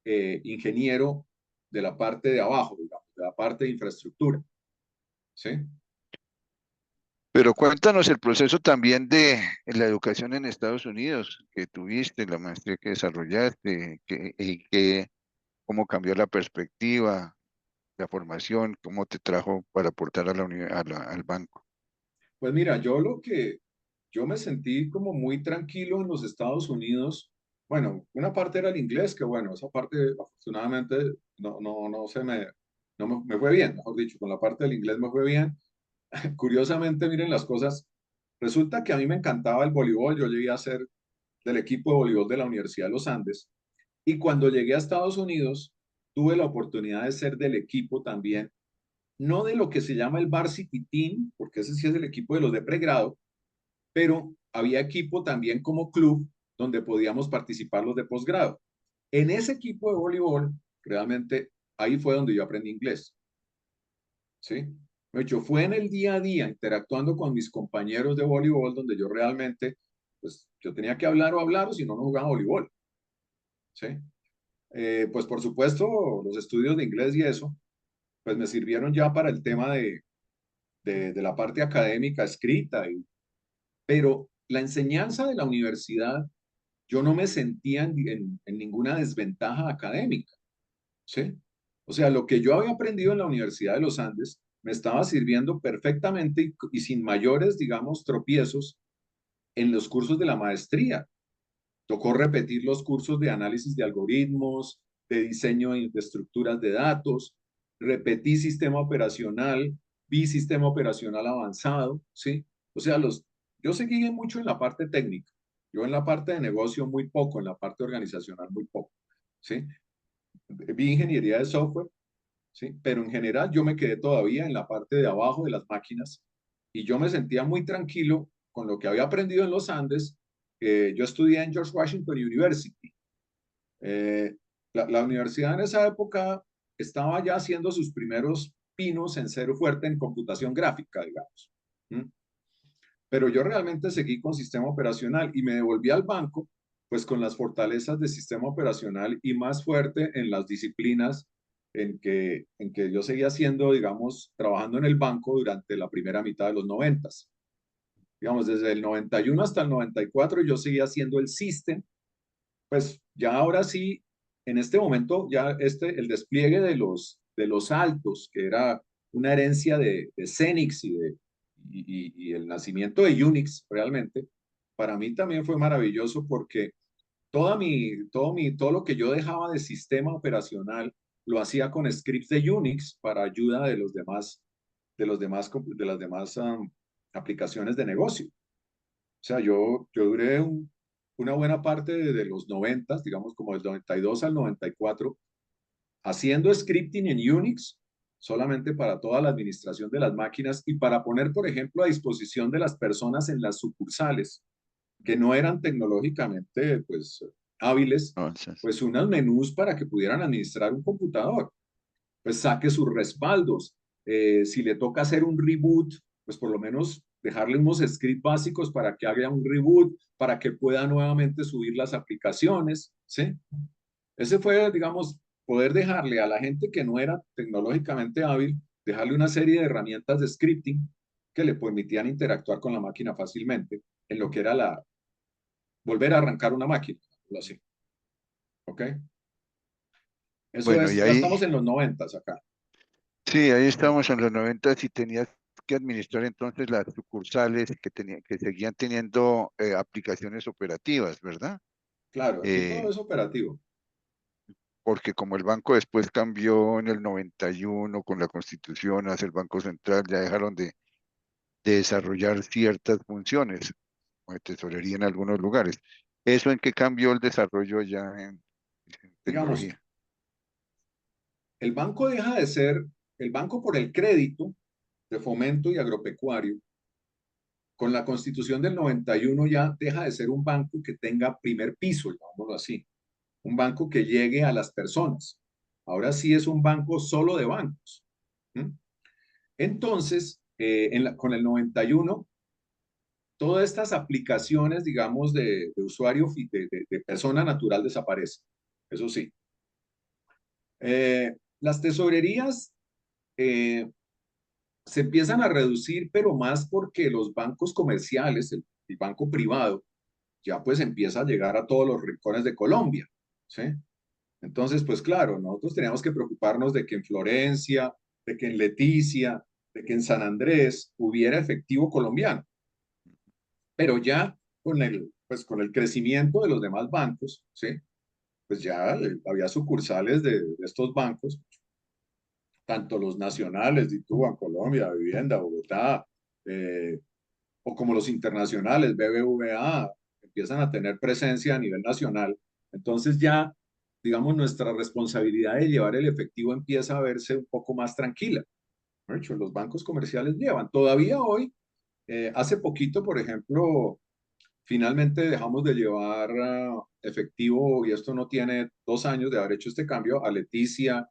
ingeniero de la parte de abajo, digamos, de la parte de infraestructura, ¿sí? Pero cuéntanos el proceso también de la educación en Estados Unidos que tuviste, la maestría que desarrollaste, cómo cambió la perspectiva, la formación, cómo te trajo para aportar a al banco. Pues mira, yo me sentí como muy tranquilo en los Estados Unidos. Bueno, una parte era el inglés, que bueno, esa parte afortunadamente no se me, no me fue bien, mejor dicho, con la parte del inglés me fue bien. Curiosamente, miren las cosas. Resulta que a mí me encantaba el voleibol. Yo llegué a ser del equipo de voleibol de la Universidad de los Andes. Y cuando llegué a Estados Unidos, tuve la oportunidad de ser del equipo también, no de lo que se llama el Varsity Team, porque ese sí es el equipo de los de pregrado, pero había equipo también como club donde podíamos participar los de posgrado. En ese equipo de voleibol, realmente ahí fue donde yo aprendí inglés. ¿Sí? De hecho, fue en el día a día, interactuando con mis compañeros de voleibol, donde yo realmente, pues, yo tenía que hablar o hablar, o si no, no jugaba voleibol. ¿Sí? Pues, por supuesto, los estudios de inglés y eso, pues, me sirvieron ya para el tema de la parte académica escrita, pero la enseñanza de la universidad, yo no me sentía en ninguna desventaja académica. ¿Sí? O sea, lo que yo había aprendido en la Universidad de los Andes me estaba sirviendo perfectamente y sin mayores, digamos, tropiezos en los cursos de la maestría. Tocó repetir los cursos de análisis de algoritmos, de diseño de estructuras de datos, repetí sistema operacional, vi sistema operacional avanzado, ¿sí? O sea, yo seguí mucho en la parte técnica, yo en la parte de negocio muy poco, en la parte organizacional muy poco, ¿sí? Vi ingeniería de software, ¿sí? Pero en general yo me quedé todavía en la parte de abajo de las máquinas y yo me sentía muy tranquilo con lo que había aprendido en los Andes. Yo estudié en George Washington University. Eh, la universidad en esa época estaba ya haciendo sus primeros pinos en ser fuerte en computación gráfica, digamos. ¿Mm? Pero yo realmente seguí con sistema operacional y me devolví al banco, pues con las fortalezas de sistema operacional y más fuerte en las disciplinas en que yo seguía haciendo, digamos, trabajando en el banco durante la primera mitad de los 90. Digamos, desde el 91 hasta el 94 yo seguía haciendo el system, pues ya ahora sí, en este momento ya el despliegue de los altos, que era una herencia de Xenix y el nacimiento de Unix realmente, para mí también fue maravilloso porque todo lo que yo dejaba de sistema operacional lo hacía con scripts de Unix para ayuda de las demás aplicaciones de negocio. O sea, yo duré una buena parte de los 90, digamos como del 92 al 94, haciendo scripting en Unix solamente para toda la administración de las máquinas y para poner, por ejemplo, a disposición de las personas en las sucursales que no eran tecnológicamente, pues, hábiles, Entonces, pues, unos menús para que pudieran administrar un computador. Pues saque sus respaldos. Si le toca hacer un reboot, pues por lo menos dejarle unos scripts básicos para que haga un reboot, para que pueda nuevamente subir las aplicaciones, ¿sí? Ese fue, digamos, poder dejarle a la gente que no era tecnológicamente hábil, dejarle una serie de herramientas de scripting que le permitían interactuar con la máquina fácilmente en lo que era volver a arrancar una máquina, así, ¿ok? Eso bueno, y es, ya ahí, estamos en los 90 acá. sí, ahí estamos en los 90 y tenías que administrar entonces las sucursales que seguían teniendo aplicaciones operativas, ¿verdad? Claro, aquí todo Eh, es operativo. porque como el banco después cambió en el 91 con la Constitución hacia el Banco Central, ya dejaron de desarrollar ciertas funciones, como de tesorería en algunos lugares. ¿Eso en qué cambió el desarrollo ya en Digamos, tecnología? el banco deja de ser el banco por el crédito de fomento y agropecuario. Con la Constitución del 91 ya deja de ser un banco que tenga primer piso, llamémoslo así, un banco que llegue a las personas. Ahora sí es un banco solo de bancos. ¿Mm? Entonces, con el 91, todas estas aplicaciones, digamos, de usuario, de persona natural desaparecen. Eso sí. Las tesorerías eh, se empiezan a reducir, pero más porque los bancos comerciales, el banco privado, ya pues empieza a llegar a todos los rincones de Colombia, ¿sí? Entonces, pues claro, nosotros teníamos que preocuparnos de que en Florencia, de que en Leticia, de que en San Andrés hubiera efectivo colombiano, pero ya con el crecimiento de los demás bancos, ¿sí? Pues ya había sucursales de estos bancos, tanto los nacionales, Ditúa, Colombia, Vivienda, Bogotá, eh, o como los internacionales, BBVA, empiezan a tener presencia a nivel nacional. Entonces ya, digamos, nuestra responsabilidad de llevar el efectivo empieza a verse un poco más tranquila. De hecho, los bancos comerciales llevan. Todavía hoy, hace poquito, por ejemplo, finalmente dejamos de llevar efectivo, y esto no tiene 2 años de haber hecho este cambio, a Leticia,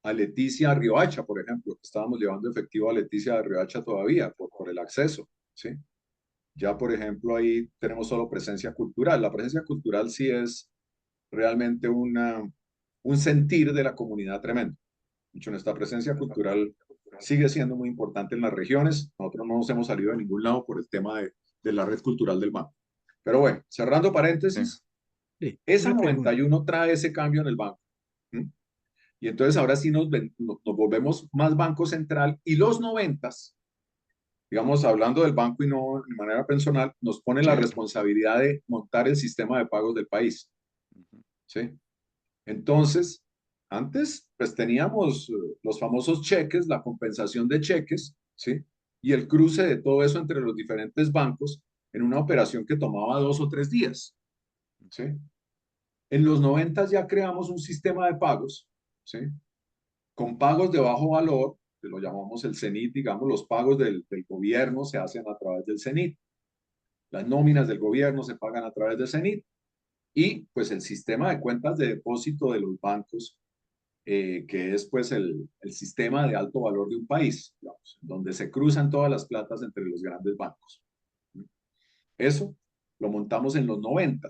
a Leticia Riohacha, por ejemplo. Estábamos llevando efectivo a Leticia de Riohacha todavía por el acceso, ¿sí? Ya, por ejemplo, ahí tenemos solo presencia cultural. La presencia cultural sí es realmente un sentir de la comunidad tremendo. De hecho, nuestra presencia cultural sigue siendo muy importante en las regiones. Nosotros no nos hemos salido de ningún lado por el tema de la red cultural del banco. Pero bueno, cerrando Sí. paréntesis, Sí, esa una pregunta. 91 trae ese cambio en el banco. ¿Mm? Y entonces ahora sí nos volvemos más banco central y los 90, digamos, hablando del banco y no de manera personal, nos pone la Claro. responsabilidad de montar el sistema de pagos del país, Ujú. ¿sí? Entonces, antes, pues teníamos los famosos cheques, la compensación de cheques, ¿sí? Y el cruce de todo eso entre los diferentes bancos en una operación que tomaba 2 o 3 días, ¿sí? En los 90 ya creamos un sistema de pagos, ¿sí? Con pagos de bajo valor, que lo llamamos el CENIT, digamos, los pagos del gobierno se hacen a través del CENIT, las nóminas del gobierno se pagan a través del CENIT y pues el sistema de cuentas de depósito de los bancos, que es pues el sistema de alto valor de un país, digamos, donde se cruzan todas las platas entre los grandes bancos. Eso lo montamos en los 90.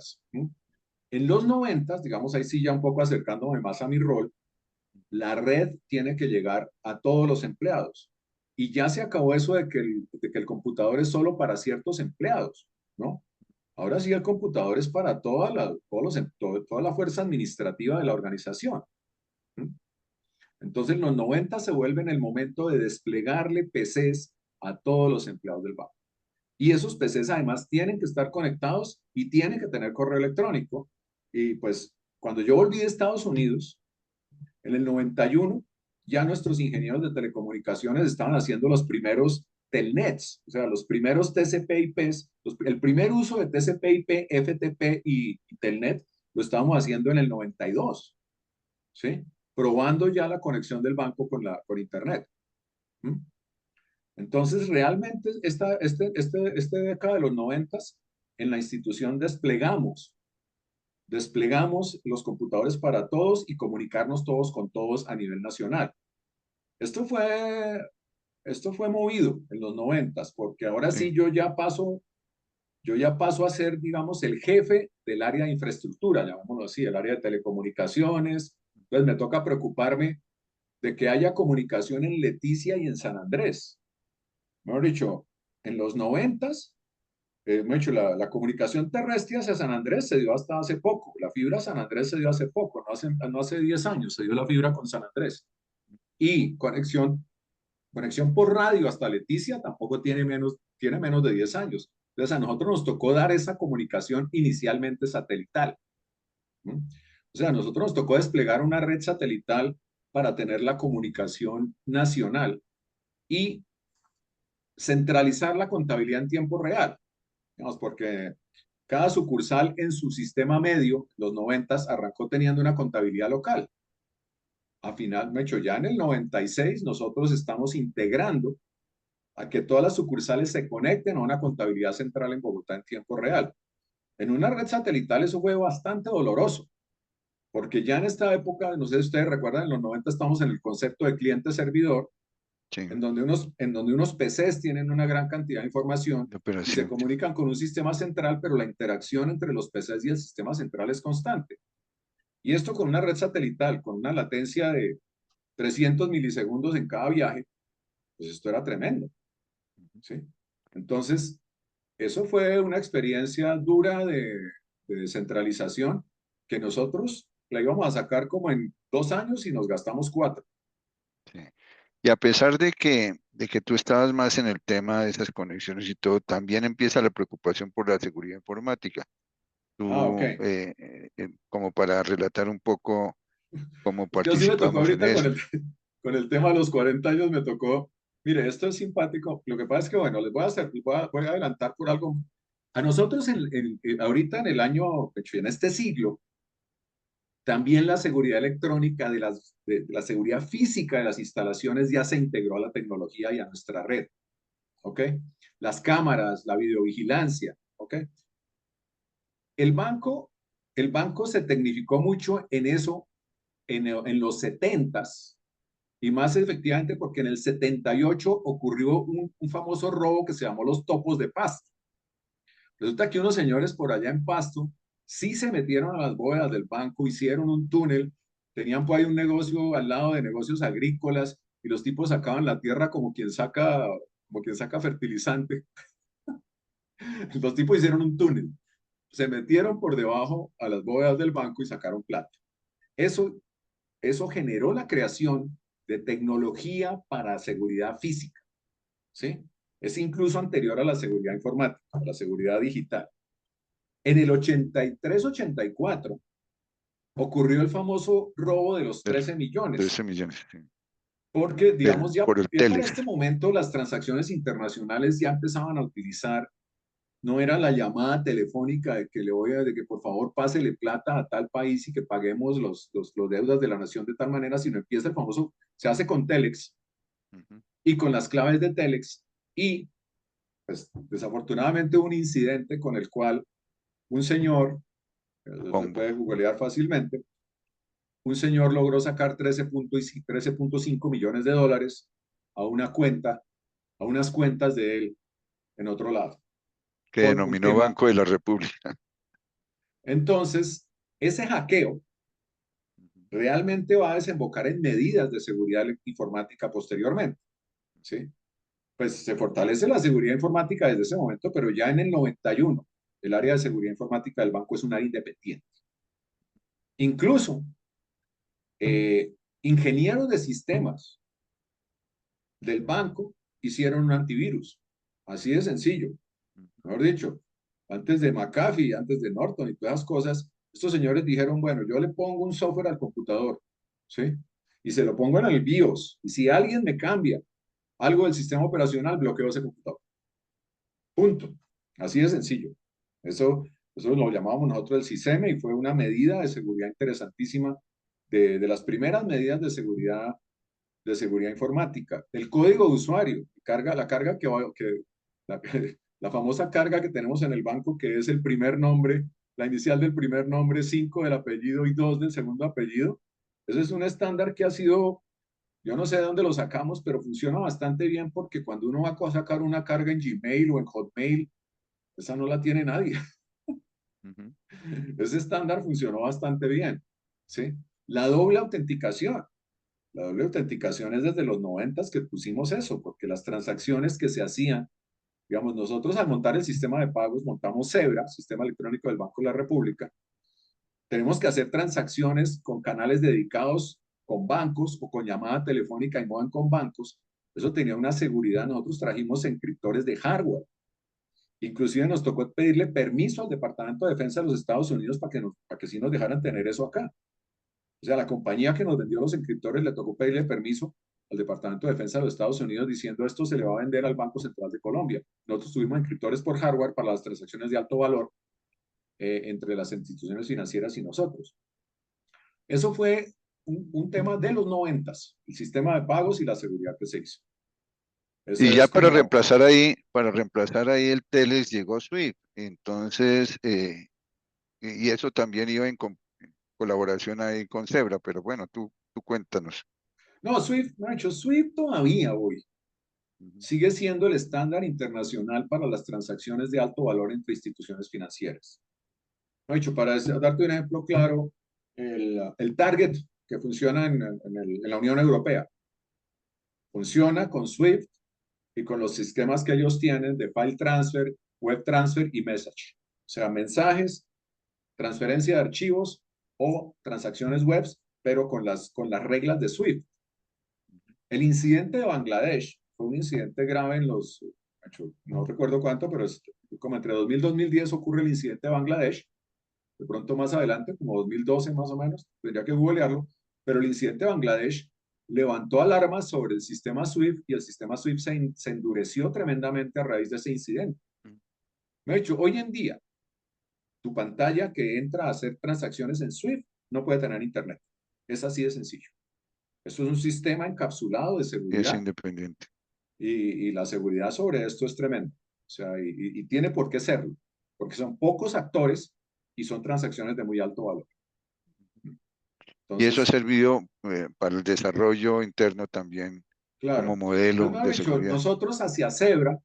En los 90, digamos, ahí sí ya un poco acercándome más a mi rol, la red tiene que llegar a todos los empleados. Y ya se acabó eso de que el computador es solo para ciertos empleados, ¿no? Ahora sí el computador es para toda la fuerza administrativa de la organización. ¿Mm? Entonces, en los 90 se vuelve en el momento de desplegarle PCs a todos los empleados del banco. Y esos PCs además tienen que estar conectados y tienen que tener correo electrónico. Y pues cuando yo volví de Estados Unidos, en el 91, ya nuestros ingenieros de telecomunicaciones estaban haciendo los primeros telnets, o sea, los primeros TCP/IPs, el primer uso de TCP/IP, FTP y telnet lo estábamos haciendo en el 92, ¿sí? Probando ya la conexión del banco con Internet. ¿Mm? Entonces, realmente, esta década de los 90, en la institución desplegamos los computadores para todos y comunicarnos todos con todos a nivel nacional. Esto fue, esto fue movido en los 90, porque ahora Sí, sí yo ya paso a ser, digamos, el jefe del área de infraestructura, llamémoslo así, el área de telecomunicaciones. Entonces me toca preocuparme de que haya comunicación en Leticia y en San Andrés. Mejor dicho, en los 90, mejor dicho, la comunicación terrestre hacia San Andrés se dio hasta hace poco. La fibra a San Andrés se dio hace poco, no hace 10 años se dio la fibra con San Andrés. Y conexión por radio hasta Leticia tampoco tiene menos de 10 años. Entonces a nosotros nos tocó dar esa comunicación inicialmente satelital. ¿No? O sea, a nosotros nos tocó desplegar una red satelital para tener la comunicación nacional y centralizar la contabilidad en tiempo real. Digamos, porque cada sucursal en su sistema medio, los 90, arrancó teniendo una contabilidad local. A final, me hecho, ya en el 96 nosotros estamos integrando a que todas las sucursales se conecten a una contabilidad central en Bogotá en tiempo real. En una red satelital eso fue bastante doloroso, porque ya en esta época, no sé si ustedes recuerdan, en los 90 estamos en el concepto de cliente-servidor, sí, en donde unos PCs tienen una gran cantidad de información de y se operación. comunican con un sistema central, pero la interacción entre los PCs y el sistema central es constante. Y esto con una red satelital, con una latencia de 300 milisegundos en cada viaje, pues esto era tremendo, ¿sí? Entonces, eso fue una experiencia dura de descentralización que nosotros la íbamos a sacar como en 2 años y nos gastamos 4. Sí. Y a pesar de que tú estabas más en el tema de esas conexiones y todo, también empieza la preocupación por la seguridad informática. Ah, ok. Tú, como para relatar un poco cómo Es que así me tocó participamos en ahorita con eso. el tema de los 40 años, me tocó. Mire, esto es simpático. Lo que pasa es que, bueno, voy a adelantar por algo. A nosotros, ahorita en el año, de hecho, en este siglo, también la seguridad electrónica de la seguridad física de las instalaciones ya se integró a la tecnología y a nuestra red. ¿Ok? Las cámaras, la videovigilancia. ¿Ok? El banco, el banco se tecnificó mucho en eso en los 70s. Y más efectivamente porque en el 78 ocurrió un famoso robo que se llamó los topos de Pasto. Resulta que unos señores por allá en Pasto sí se metieron a las bóvedas del banco, hicieron un túnel, tenían por ahí un negocio al lado de negocios agrícolas y los tipos sacaban la tierra como quien saca fertilizante. Los tipos hicieron un túnel, se metieron por debajo a las bóvedas del banco y sacaron plata. Eso, eso generó la creación de tecnología para seguridad física. ¿Sí? Es incluso anterior a la seguridad informática, a la seguridad digital. En el 83-84 ocurrió el famoso robo de los Del 13 millones, 13 millones, sí. porque, digamos, Por el ya para Telex. este momento las transacciones internacionales ya empezaban a utilizar, no era la llamada telefónica de que por favor pásele plata a tal país y que paguemos los deudas de la nación de tal manera, sino empieza el famoso, se hace con Telex Ujú. y con las claves de Telex y pues desafortunadamente hubo un incidente con el cual un señor, se Pombo. puede googlear fácilmente, un señor logró sacar 13.5 millones de dólares a una cuenta, a unas cuentas de él en otro lado, Que por un denominó tema. Banco de la República. Entonces, ese hackeo Ujú. realmente va a desembocar en medidas de seguridad informática posteriormente, ¿sí? Pues se fortalece la seguridad informática desde ese momento, pero ya en el 91, el área de seguridad informática del banco es un área independiente. Incluso ingenieros de sistemas del banco hicieron un antivirus. Así de sencillo. Mejor dicho, antes de McAfee, antes de Norton y todas esas cosas, estos señores dijeron, bueno, yo le pongo un software al computador, ¿sí? Y se lo pongo en el BIOS. Y si alguien me cambia algo del sistema operacional, bloqueo ese computador. Punto. Así de sencillo. Eso lo llamábamos nosotros el CISEME y fue una medida de seguridad interesantísima, de las primeras medidas de seguridad informática. El código de usuario, la carga la, la famosa carga que tenemos en el banco, que es el primer nombre, la inicial del primer nombre, 5 del apellido y 2 del segundo apellido. Ese es un estándar que ha sido, yo no sé de dónde lo sacamos, pero funciona bastante bien porque cuando uno va a sacar una carga en Gmail o en Hotmail, esa no la tiene nadie. Ujú. Ese estándar funcionó bastante bien, ¿sí? La doble autenticación. La doble autenticación es desde los 90 que pusimos eso, porque las transacciones que se hacían, digamos, nosotros al montar el sistema de pagos, montamos Zebra, Sistema Electrónico del Banco de la República, tenemos que hacer transacciones con canales dedicados con bancos o con llamada telefónica y modem con bancos. Eso tenía una seguridad. Nosotros trajimos encriptores de hardware. Inclusive nos tocó pedirle permiso al Departamento de Defensa de los Estados Unidos para que sí nos dejaran tener eso acá. O sea, la compañía que nos vendió los encriptores le tocó pedirle permiso al Departamento de Defensa de los Estados Unidos diciendo esto se le va a vender al Banco Central de Colombia. Nosotros tuvimos encriptores por hardware para las transacciones de alto valor entre las instituciones financieras y nosotros. Eso fue un tema de los 90, el sistema de pagos y la seguridad que se hizo. Eso Y ya es como, para reemplazar ahí el Teles llegó Swift. Entonces, y eso también iba en colaboración ahí con Zebra, pero bueno, tú cuéntanos. no, Swift, no, hecho, Swift todavía hoy Ujú. sigue siendo el estándar internacional para las transacciones de alto valor entre instituciones financieras. No, hecho, darte un ejemplo claro, el Target que funciona en la Unión Europea funciona con Swift y con los sistemas que ellos tienen de file transfer, web transfer y message. O sea, mensajes, transferencia de archivos o transacciones web, pero con las reglas de Swift. El incidente de Bangladesh fue un incidente grave no recuerdo cuánto, pero es como entre 2000 y 2010 ocurre el incidente de Bangladesh, de pronto más adelante, como 2012 más o menos, tendría que googlearlo, pero el incidente de Bangladesh levantó alarmas sobre el sistema SWIFT y el sistema SWIFT se endureció tremendamente a raíz de ese incidente. De hecho, hoy en día, tu pantalla que entra a hacer transacciones en SWIFT no puede tener internet. Es así de sencillo. Esto es un sistema encapsulado de Es seguridad independiente. y la seguridad sobre esto es tremenda. O sea, y tiene por qué serlo, porque son pocos actores y son transacciones de muy alto valor. Y eso ha Entonces, servido para el desarrollo interno también como claro. Entonces, modelo mejor de dicho, seguridad. nosotros hacia Zebra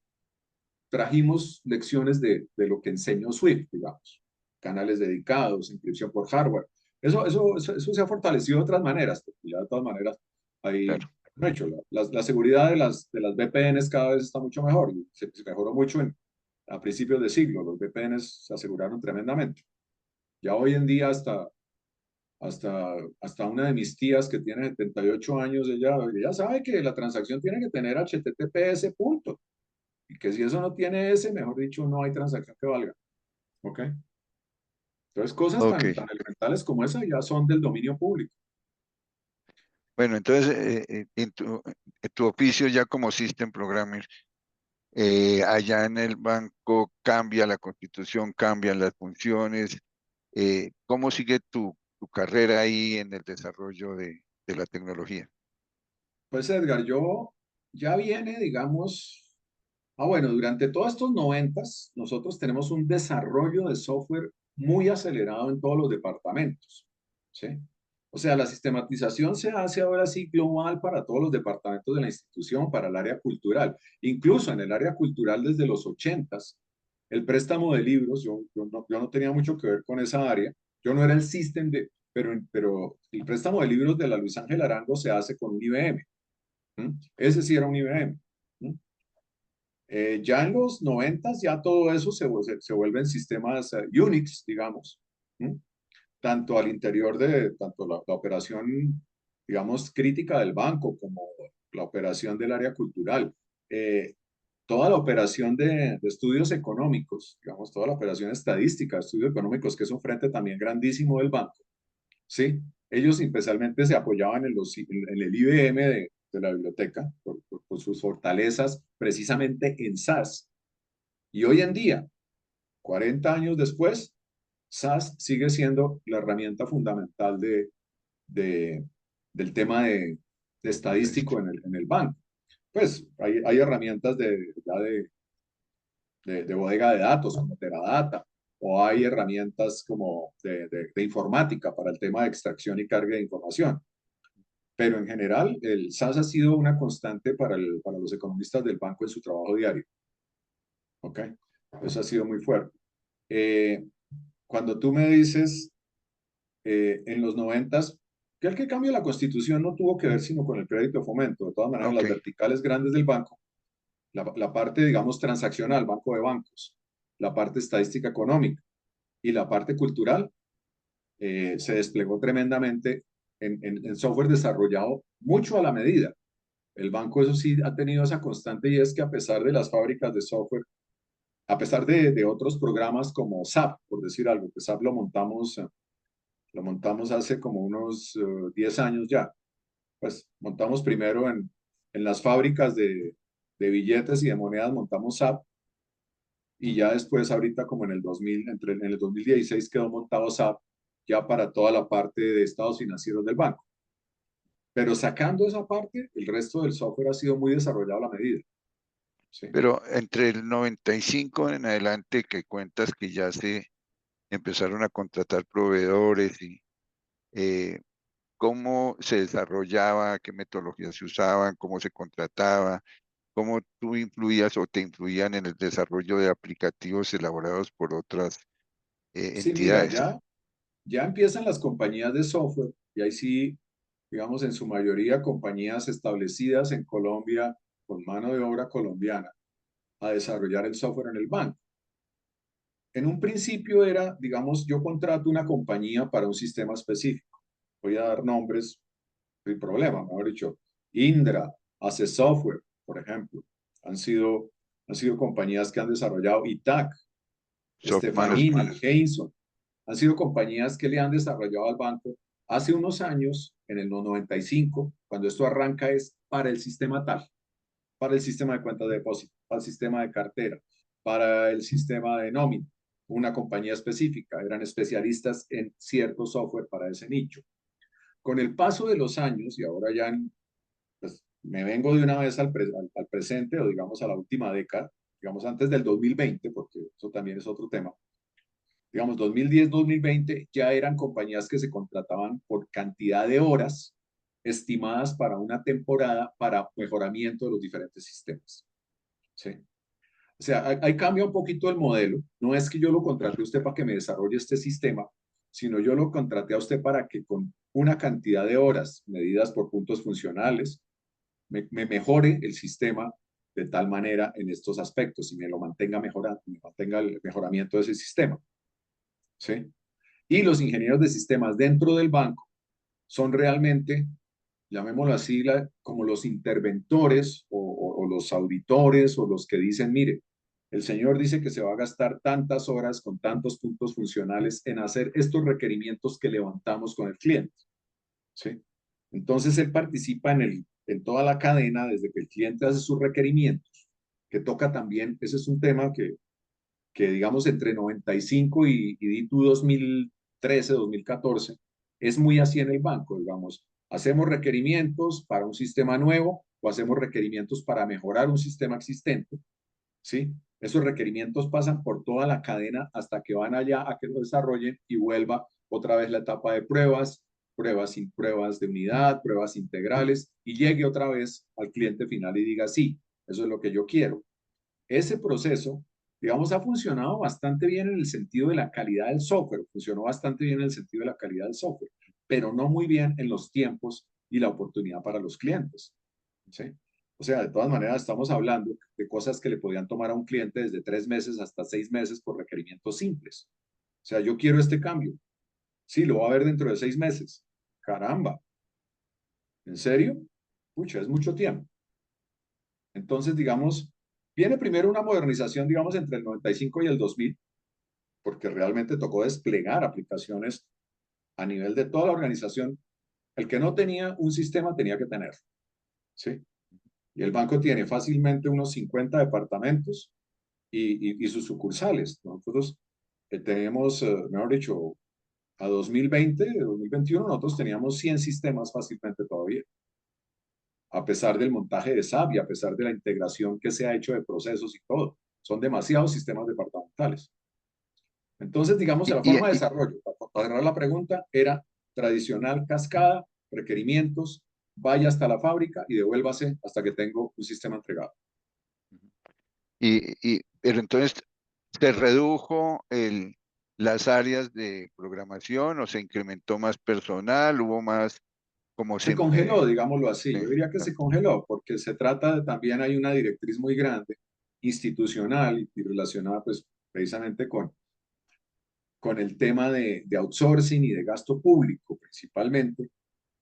trajimos lecciones de lo que enseñó Swift, digamos, canales dedicados, inscripción por hardware. Eso se ha fortalecido de otras maneras, porque ya de todas maneras hay, Claro. de hecho, la seguridad de las VPNs cada vez está mucho mejor y se mejoró mucho a principios de siglo. Los VPNs se aseguraron tremendamente. Ya hoy en día hasta una de mis tías que tiene 78 años, ella sabe que la transacción tiene que tener HTTPS punto. Y que si eso no tiene ese, mejor dicho, no hay transacción que valga. ¿Ok? Entonces, cosas Ok. tan elementales como esa ya son del dominio público. Bueno, entonces, en tu oficio ya como System Programmer, allá en el banco cambia la constitución, cambian las funciones. ¿Cómo sigue tu carrera ahí en el desarrollo de la tecnología? Pues Edgar, yo ya viene, digamos, bueno, durante todos estos 90, nosotros tenemos un desarrollo de software muy acelerado en todos los departamentos, ¿sí? O sea, la sistematización se hace ahora sí global para todos los departamentos de la institución, para el área cultural. Incluso en el área cultural desde los 80, el préstamo de libros, yo no tenía mucho que ver con esa área, yo no era el system pero el préstamo de libros de la Luis Ángel Arango se hace con un IBM. Ese sí era un IBM. Ya en los 90 ya todo eso se vuelve en sistemas Unix, digamos, ¿m? Tanto al interior de tanto la operación, digamos, crítica del banco como la operación del área cultural. toda la operación de estudios económicos, digamos, toda la operación estadística de estudios económicos, que es un frente también grandísimo del banco, ¿sí? Ellos especialmente se apoyaban en el IBM de la biblioteca por sus fortalezas precisamente en SAS. Y hoy en día, 40 años después, SAS sigue siendo la herramienta fundamental de- del tema de estadístico en el banco. Pues hay herramientas de bodega de datos como Teradata, o hay herramientas como de informática para el tema de extracción y carga de información. Pero en general, el SAS ha sido una constante para los economistas del banco en su trabajo diario. ¿Ok? Eso ha sido muy fuerte. Eh, Cuando tú me dices en los 90, que el que cambio la constitución no tuvo que ver sino con el crédito de fomento. De todas maneras, Ok, las verticales grandes del banco, la parte, digamos, transaccional, banco de bancos, la parte estadística económica y la parte cultural, se desplegó tremendamente en software desarrollado mucho a la medida. El banco, eso sí, ha tenido esa constante y es que a pesar de las fábricas de software, a pesar de otros programas como SAP, por decir algo, que SAP lo montamos hace como unos 10 años ya, pues montamos primero en las fábricas de billetes y de monedas, montamos SAP y ya después ahorita como en el 2000, en el 2016 quedó montado SAP ya para toda la parte de estados financieros del banco. Pero sacando esa parte, el resto del software ha sido muy desarrollado a la medida. ¿Sí? pero entre el 95 en adelante que cuentas que ya se empezaron a contratar proveedores y eh, cómo se desarrollaba, qué metodologías se usaban, cómo se contrataba, cómo tú influías o te influían en el desarrollo de aplicativos elaborados por otras Sí, mira, entidades. ya empiezan las compañías de software y ahí sí, digamos, en su mayoría compañías establecidas en Colombia con mano de obra colombiana a desarrollar el software en el banco. En un principio era, digamos, yo contrato una compañía para un sistema específico. Voy a dar nombres, sin problema, mejor dicho. Indra, Ace Software, por ejemplo, han sido, han sido compañías que han desarrollado ITAC, Soft Management. Stefanini, Heinsohn, han sido compañías que le han desarrollado al banco hace unos años, en el 95, cuando esto arranca, es para el sistema tal, para el sistema de cuentas de depósito, para el sistema de cartera, para el sistema de nómina, una compañía específica, eran especialistas en cierto software para ese nicho. Con el paso de los años, y ahora ya pues, me vengo de una vez al presente, o digamos a la última década, digamos antes del 2020, porque eso también es otro tema, digamos 2010-2020, ya eran compañías que se contrataban por cantidad de horas estimadas para una temporada para mejoramiento de los diferentes sistemas. ¿Sí? O sea, ahí cambia un poquito el modelo. No es que yo lo contrate a usted para que me desarrolle este sistema, sino yo lo contraté a usted para que con una cantidad de horas medidas por puntos funcionales me mejore el sistema de tal manera en estos aspectos y me lo mantenga mejorando, me mantenga el mejoramiento de ese sistema. ¿Sí? Y los ingenieros de sistemas dentro del banco son realmente, llamémoslo así, como los interventores o los auditores o los que dicen, mire, el señor dice que se va a gastar tantas horas con tantos puntos funcionales en hacer estos requerimientos que levantamos con el cliente. ¿Sí? Entonces él participa en toda la cadena desde que el cliente hace sus requerimientos, que toca también, ese es un tema que digamos entre 95 y di tú 2013, 2014, es muy así en el banco, digamos. Hacemos requerimientos para un sistema nuevo o hacemos requerimientos para mejorar un sistema existente, ¿sí? Esos requerimientos pasan por toda la cadena hasta que van allá a que lo desarrollen y vuelva otra vez la etapa de pruebas, pruebas de unidad, pruebas integrales y llegue otra vez al cliente final y diga, sí, eso es lo que yo quiero. Ese proceso, digamos, ha funcionado bastante bien en el sentido de la calidad del software, funcionó bastante bien en el sentido de la calidad del software, pero no muy bien en los tiempos y la oportunidad para los clientes. ¿Sí? O sea, de todas maneras, estamos hablando de cosas que le podían tomar a un cliente desde 3 meses hasta 6 meses por requerimientos simples. O sea, yo quiero este cambio. Sí, lo va a ver dentro de 6 meses. Caramba, ¿en serio? Pucha, es mucho tiempo. Entonces, digamos, Viene primero una modernización, digamos, entre el 95 y el 2000, porque realmente tocó desplegar aplicaciones a nivel de toda la organización. El que no tenía un sistema tenía que tener, ¿sí? Y el banco tiene fácilmente unos 50 departamentos y sus sucursales. Nosotros tenemos, mejor dicho, a 2020, 2021, nosotros teníamos 100 sistemas fácilmente todavía, a pesar del montaje de SAP y a pesar de la integración que se ha hecho de procesos y todo. Son demasiados sistemas departamentales. Entonces, digamos, Y, la y, forma de y- desarrollo, para cerrar la pregunta, era tradicional cascada, requerimientos, vaya hasta la fábrica y devuélvase hasta que tengo un sistema entregado. pero entonces, ¿se redujo las áreas de programación o se incrementó más personal? ¿Hubo más, como Se se... congeló, digámoslo así. sí, Yo diría que se congeló porque se trata de, también hay una directriz muy grande, institucional y relacionada pues precisamente con el tema de outsourcing y de gasto público, principalmente,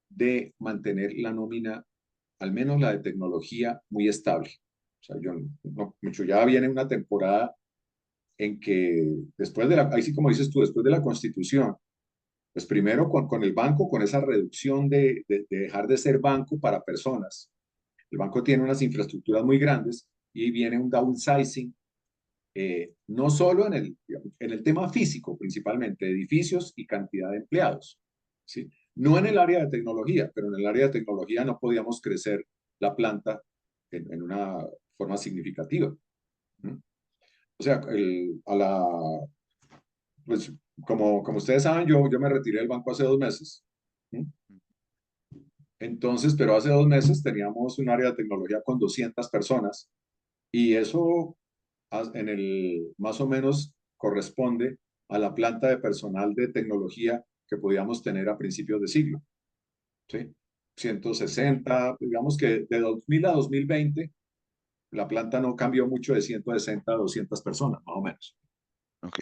de mantener la nómina, al menos la de tecnología, muy estable. O sea, yo no, mucho ya viene una temporada en que después de la, ahí sí como dices tú, después de la constitución, pues primero con el banco, con esa reducción de dejar de ser banco para personas. El banco tiene unas infraestructuras muy grandes y viene un downsizing, no solo en el tema físico, principalmente, edificios y cantidad de empleados, ¿sí? No en el área de tecnología, pero en el área de tecnología no podíamos crecer la planta en una forma significativa. ¿No? O sea, pues como ustedes saben, yo me retiré del banco hace 2 meses. ¿No? Entonces, pero hace 2 meses teníamos un área de tecnología con 200 personas y eso más o menos corresponde a la planta de personal de tecnología que podíamos tener a principios de siglo, ¿sí? 160, digamos que de 2000 a 2020, la planta no cambió mucho de 160 a 200 personas, más o menos. ok.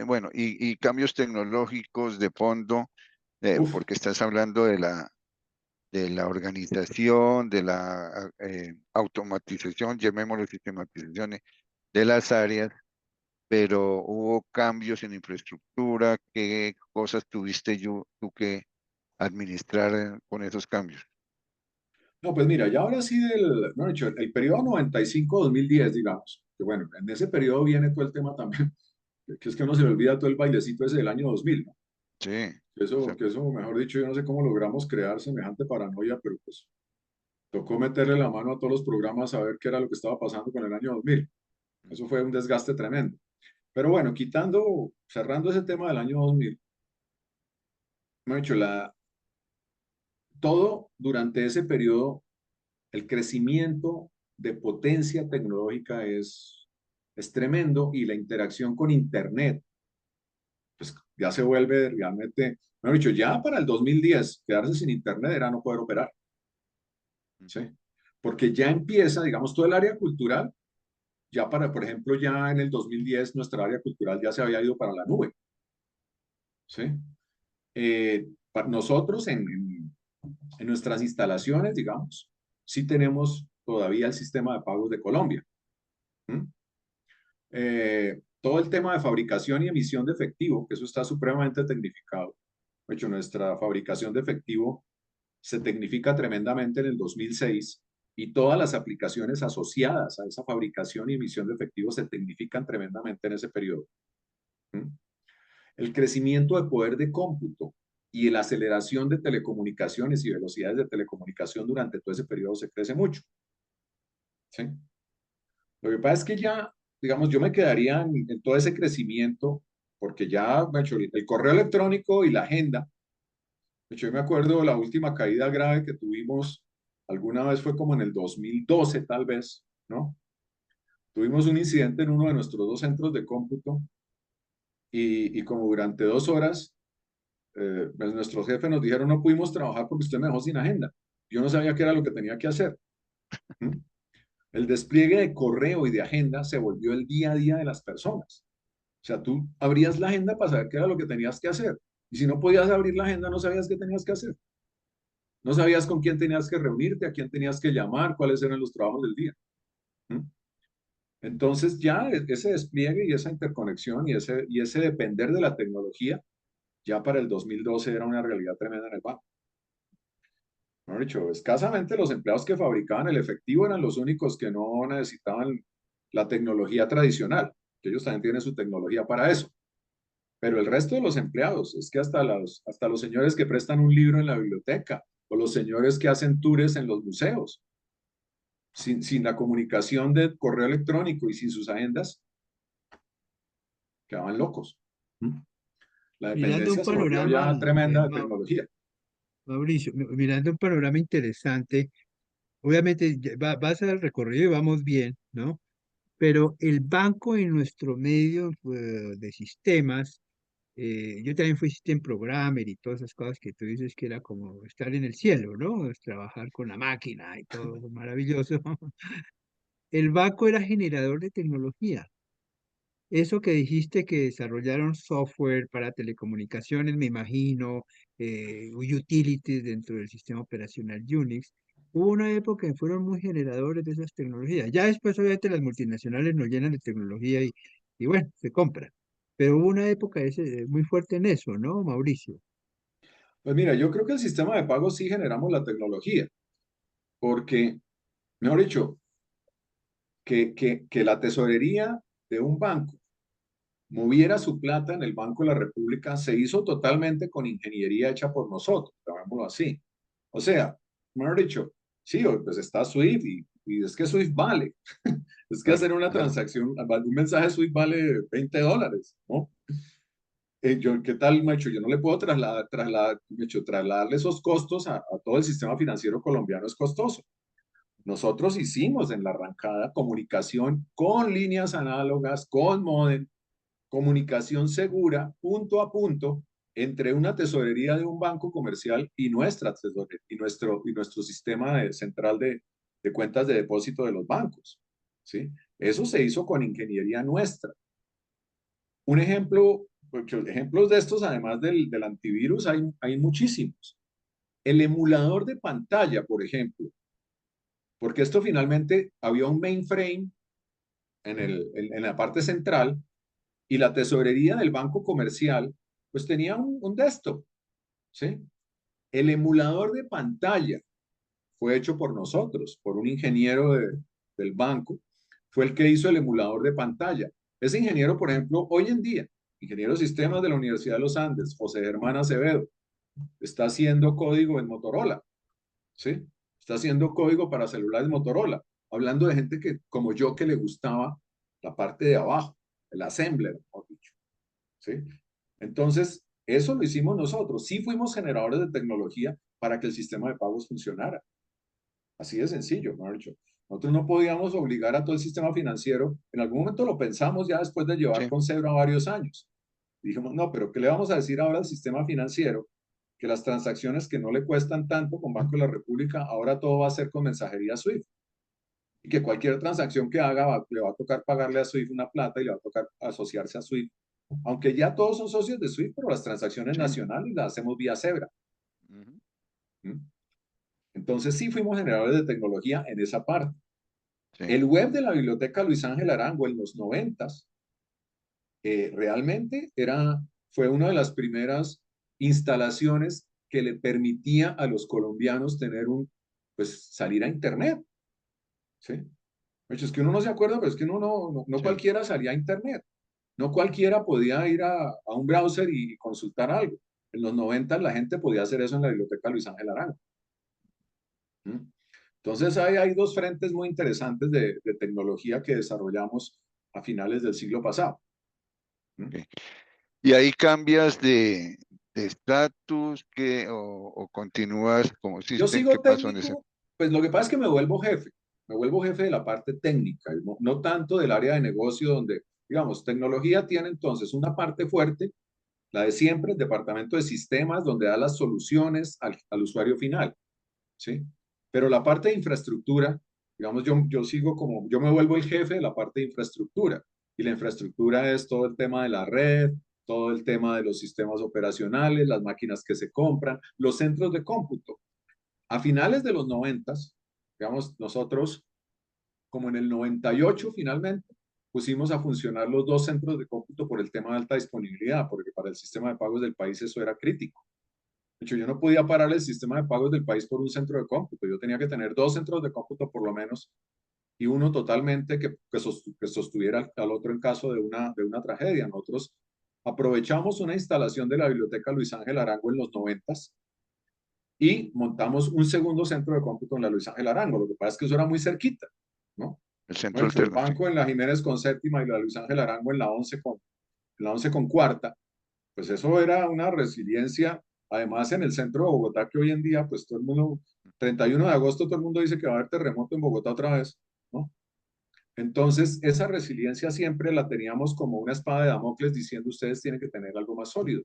Bueno, y cambios tecnológicos de fondo, Uf, porque estás hablando de la organización, de la automatización, llamémoslo sistematización de las áreas, pero hubo cambios en infraestructura. ¿Qué cosas tuviste tú que administrar con esos cambios? no, pues mira, ya ahora sí no, de hecho, el periodo 95-2010, digamos, que bueno, en ese periodo viene todo el tema también, que es que uno se le olvida todo el bailecito ese del año 2000, ¿no? Sí, Que eso, mejor dicho, yo no sé cómo logramos crear semejante paranoia, pero pues tocó meterle la mano a todos los programas a ver qué era lo que estaba pasando con el año 2000. Eso fue un desgaste tremendo. Pero bueno, cerrando ese tema del año 2000, me he dicho, todo durante ese periodo, el crecimiento de potencia tecnológica es tremendo y la interacción con Internet, pues ya se vuelve realmente, me he dicho, ya para el 2010, quedarse sin Internet era no poder operar, ¿sí? Porque ya empieza, digamos, todo el área cultural. Ya por ejemplo, ya en el 2010 nuestra área cultural ya se había ido para la nube, ¿sí? Nosotros en nuestras instalaciones, digamos, sí tenemos todavía el sistema de pagos de Colombia. ¿Mm? Todo el tema de fabricación y emisión de efectivo, que eso está supremamente tecnificado. De hecho, nuestra fabricación de efectivo se tecnifica tremendamente en el 2006 y todas las aplicaciones asociadas a esa fabricación y emisión de efectivo se tecnifican tremendamente en ese periodo. ¿Mm? El crecimiento de poder de cómputo y la aceleración de telecomunicaciones y velocidades de telecomunicación durante todo ese periodo se crece mucho. ¿Sí? Lo que pasa es que ya, digamos, yo me quedaría en todo ese crecimiento porque ya, de hecho, el correo electrónico y la agenda. De hecho, yo me acuerdo la última caída grave que tuvimos alguna vez fue como en el 2012 tal vez, ¿no? Tuvimos un incidente en uno de nuestros dos centros de cómputo y como durante 2 horas pues nuestros jefes nos dijeron no pudimos trabajar porque usted me dejó sin agenda. Yo no sabía qué era lo que tenía que hacer. ¿Mm? El despliegue de correo y de agenda se volvió el día a día de las personas. O sea, tú abrías la agenda para saber qué era lo que tenías que hacer. Y si no podías abrir la agenda, no sabías qué tenías que hacer. No sabías con quién tenías que reunirte, a quién tenías que llamar, cuáles eran los trabajos del día. ¿Mm? Entonces ya ese despliegue y esa interconexión y ese depender de la tecnología, ya para el 2012 era una realidad tremenda en el banco. Mejor dicho, escasamente los empleados que fabricaban el efectivo eran los únicos que no necesitaban la tecnología tradicional, que ellos también tienen su tecnología para eso. Pero el resto de los empleados, es que hasta los señores que prestan un libro en la biblioteca o los señores que hacen tours en los museos, sin la comunicación de correo electrónico y sin sus agendas, quedaban locos. La Mirando un dependencia se volvió panorama, ya tremenda de tecnología. Mauricio, mirando un panorama interesante, obviamente vas al recorrido y vamos bien, ¿no? Pero el banco en nuestro medio de sistemas, yo también fui system programmer y todas esas cosas que tú dices que era como estar en el cielo, ¿no? Es trabajar con la máquina y todo maravilloso. El banco era generador de tecnología. Eso que dijiste que desarrollaron software para telecomunicaciones, me imagino, utilities dentro del sistema operacional Unix. Hubo una época que fueron muy generadores de esas tecnologías. Ya después, obviamente, las multinacionales nos llenan de tecnología y bueno, se compra. Pero hubo una época muy fuerte en eso, ¿no, Mauricio? Pues mira, yo creo que el sistema de pagos sí generamos la tecnología, porque, mejor dicho, que la tesorería de un banco moviera su plata en el Banco de la República se hizo totalmente con ingeniería hecha por nosotros, llamémoslo así. O sea, mejor dicho, sí, pues está Swift y es que Swift vale. Es que Claro, hacer una claro. transacción, un mensaje Swift vale $20, ¿no? ¿Qué tal, macho? Yo no le puedo trasladarle esos costos a todo el sistema financiero colombiano, es costoso. Nosotros hicimos en la arrancada comunicación con líneas análogas, con modem, comunicación segura, punto a punto, entre una tesorería de un banco comercial y nuestra tesorería, y nuestro sistema central de cuentas de depósito de los bancos. ¿Sí? Eso se hizo con ingeniería nuestra. Un ejemplo, porque ejemplos de estos, además del antivirus, hay muchísimos. El emulador de pantalla, por ejemplo, porque esto finalmente había un mainframe en la parte central y la tesorería del banco comercial, pues tenía un desktop, ¿sí? El emulador de pantalla fue hecho por nosotros, por un ingeniero del banco, fue el que hizo el emulador de pantalla. Ese ingeniero, por ejemplo, hoy en día, ingeniero de sistemas de la Universidad de los Andes, José Germán Acevedo, está haciendo código en Motorola, ¿sí? Está haciendo código para celulares Motorola, hablando de gente que, como yo, que le gustaba la parte de abajo, el assembler, mejor dicho, ¿sí? Entonces, eso lo hicimos nosotros. Sí fuimos generadores de tecnología para que el sistema de pagos funcionara. Así de sencillo, mejor dicho. Nosotros no podíamos obligar a todo el sistema financiero. En algún momento lo pensamos ya después de llevar Sí. con Zebra varios años. Y dijimos, no, pero ¿qué le vamos a decir ahora al sistema financiero? Que las transacciones que no le cuestan tanto con Banco de la República, ahora todo va a ser con mensajería Swift. Y que cualquier transacción que haga le va a tocar pagarle a Swift una plata y le va a tocar asociarse a Swift. Aunque ya todos son socios de Swift, pero las transacciones Sí. nacionales las hacemos vía Zebra. Ujú. ¿Mm? Entonces sí fuimos generadores de tecnología en esa parte. Sí. El web de la biblioteca Luis Ángel Arango en los 90 realmente fue una de las primeras instalaciones que le permitía a los colombianos pues salir a internet, ¿sí? Es que uno no se acuerda, pero es que uno no Sí. cualquiera salía a internet, no cualquiera podía ir a un browser y consultar algo. En los 90 la gente podía hacer eso en la biblioteca Luis Ángel Arango. ¿Mm? Entonces hay dos frentes muy interesantes de tecnología que desarrollamos a finales del siglo pasado. ¿Mm? Ok. Y ahí cambias de estatus o continúas como Yo system. ¿Qué sigo pasó en ese? técnico, pues lo que pasa es que me vuelvo jefe de la parte técnica, no tanto del área de negocio donde, digamos, tecnología tiene entonces una parte fuerte, la de siempre, el departamento de sistemas, donde da las soluciones al usuario final, ¿sí? Pero la parte de infraestructura, digamos, yo me vuelvo el jefe de la parte de infraestructura, y la infraestructura es todo el tema de la red, todo el tema de los sistemas operacionales, las máquinas que se compran, los centros de cómputo. A finales de los 90, digamos, nosotros como en el 98 finalmente, pusimos a funcionar los dos centros de cómputo por el tema de alta disponibilidad, porque para el sistema de pagos del país eso era crítico. De hecho, yo no podía parar el sistema de pagos del país por un centro de cómputo. Yo tenía que tener dos centros de cómputo por lo menos y uno totalmente que sostuviera al otro en caso de una tragedia. Nosotros aprovechamos una instalación de la Biblioteca Luis Ángel Arango en los 90 y montamos un segundo centro de cómputo en la Luis Ángel Arango. Lo que pasa es que eso era muy cerquita, ¿no? El centro Nuestro alternativo. banco en la Jiménez con séptima y la Luis Ángel Arango en la 11 con cuarta, pues eso era una resiliencia. Además, en el centro de Bogotá, que hoy en día, pues todo el mundo, 31 de agosto, todo el mundo dice que va a haber terremoto en Bogotá otra vez, ¿no? Entonces, esa resiliencia siempre la teníamos como una espada de Damocles diciendo ustedes tienen que tener algo más sólido.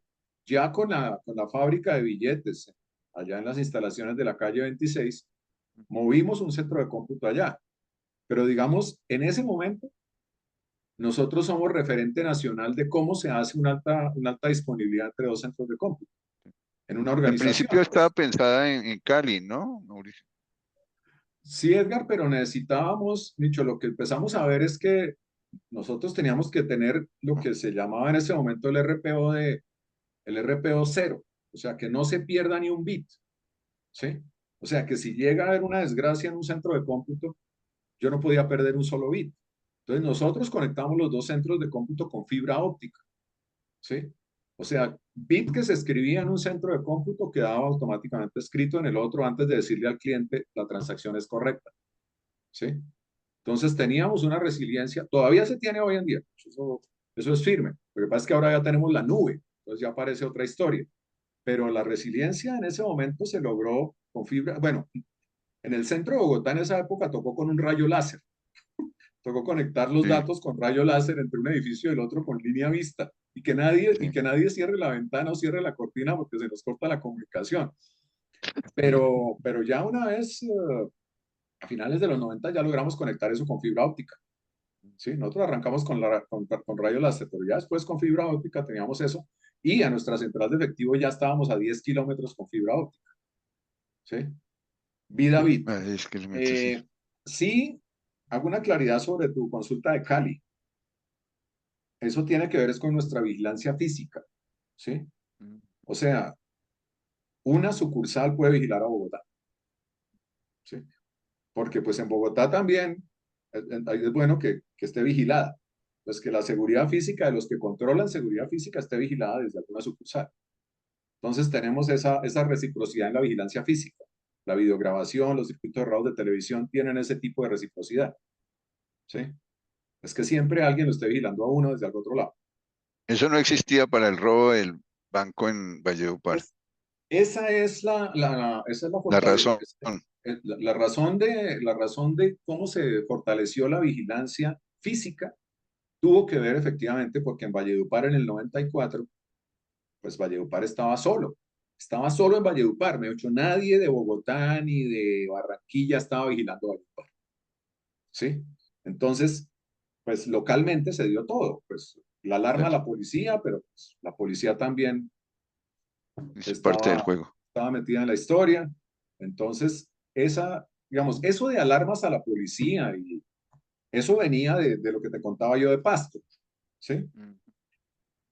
Ya con la fábrica de billetes, allá en las instalaciones de la calle 26, movimos un centro de cómputo allá. Pero digamos, en ese momento, nosotros somos referente nacional de cómo se hace una alta disponibilidad entre dos centros de cómputo en una En principio organización. estaba pensada en Cali, ¿no, Mauricio? Sí, Edgar, pero necesitábamos, Nicho, lo que empezamos a ver es que nosotros teníamos que tener lo que se llamaba en ese momento el RPO cero, o sea, que no se pierda ni un bit, ¿sí? O sea, que si llega a haber una desgracia en un centro de cómputo, yo no podía perder un solo bit. Entonces nosotros conectamos los dos centros de cómputo con fibra óptica, ¿sí? O sea, bit que se escribía en un centro de cómputo quedaba automáticamente escrito en el otro antes de decirle al cliente la transacción es correcta, ¿sí? Entonces teníamos una resiliencia, todavía se tiene hoy en día, eso es firme. Lo que pasa es que ahora ya tenemos la nube, entonces ya aparece otra historia. Pero la resiliencia en ese momento se logró con fibra. Bueno, en el centro de Bogotá en esa época tocó con un rayo láser. Tocó conectar los Sí. datos con rayo láser entre un edificio y el otro con línea vista. Y Sí, que nadie cierre la ventana o cierre la cortina porque se nos corta la comunicación. sí. Pero ya una vez, a finales de los 90 ya logramos conectar eso con fibra óptica. ¿Sí? Nosotros arrancamos con rayo láser, pero ya después con fibra óptica teníamos eso. Y a nuestra central de efectivo ya estábamos a 10 kilómetros con fibra óptica. ¿Sí? Vida bit. 10 kilómetros, sí. Eh, sí, hago una claridad sobre tu consulta de Cali. Eso tiene que ver es con nuestra vigilancia física, ¿sí? Mm. O sea, una sucursal puede vigilar a Bogotá, ¿sí? Porque pues en Bogotá también es bueno que esté vigilada, pues que la seguridad física de los que controlan seguridad física esté vigilada desde alguna sucursal. Entonces tenemos esa reciprocidad en la vigilancia física. La videograbación, los circuitos cerrados de televisión tienen ese tipo de reciprocidad, ¿sí? Es que siempre alguien lo esté vigilando a uno desde algún otro lado. Eso no existía para el robo del banco en Valledupar. Es, esa es la La razón. la razón de cómo se fortaleció la vigilancia física tuvo que ver efectivamente porque en Valledupar en el 94, pues Valledupar estaba solo en Valledupar, de hecho nadie de Bogotá ni de Barranquilla estaba vigilando Valledupar, ¿sí? Entonces, pues localmente se dio todo, pues la alarma a Claro, la policía, pero pues, la policía también es parte del estaba, juego. estaba metida en la historia. Entonces, digamos, eso de alarmas a la policía y eso venía de lo que te contaba yo de Pasto, ¿sí? Mm.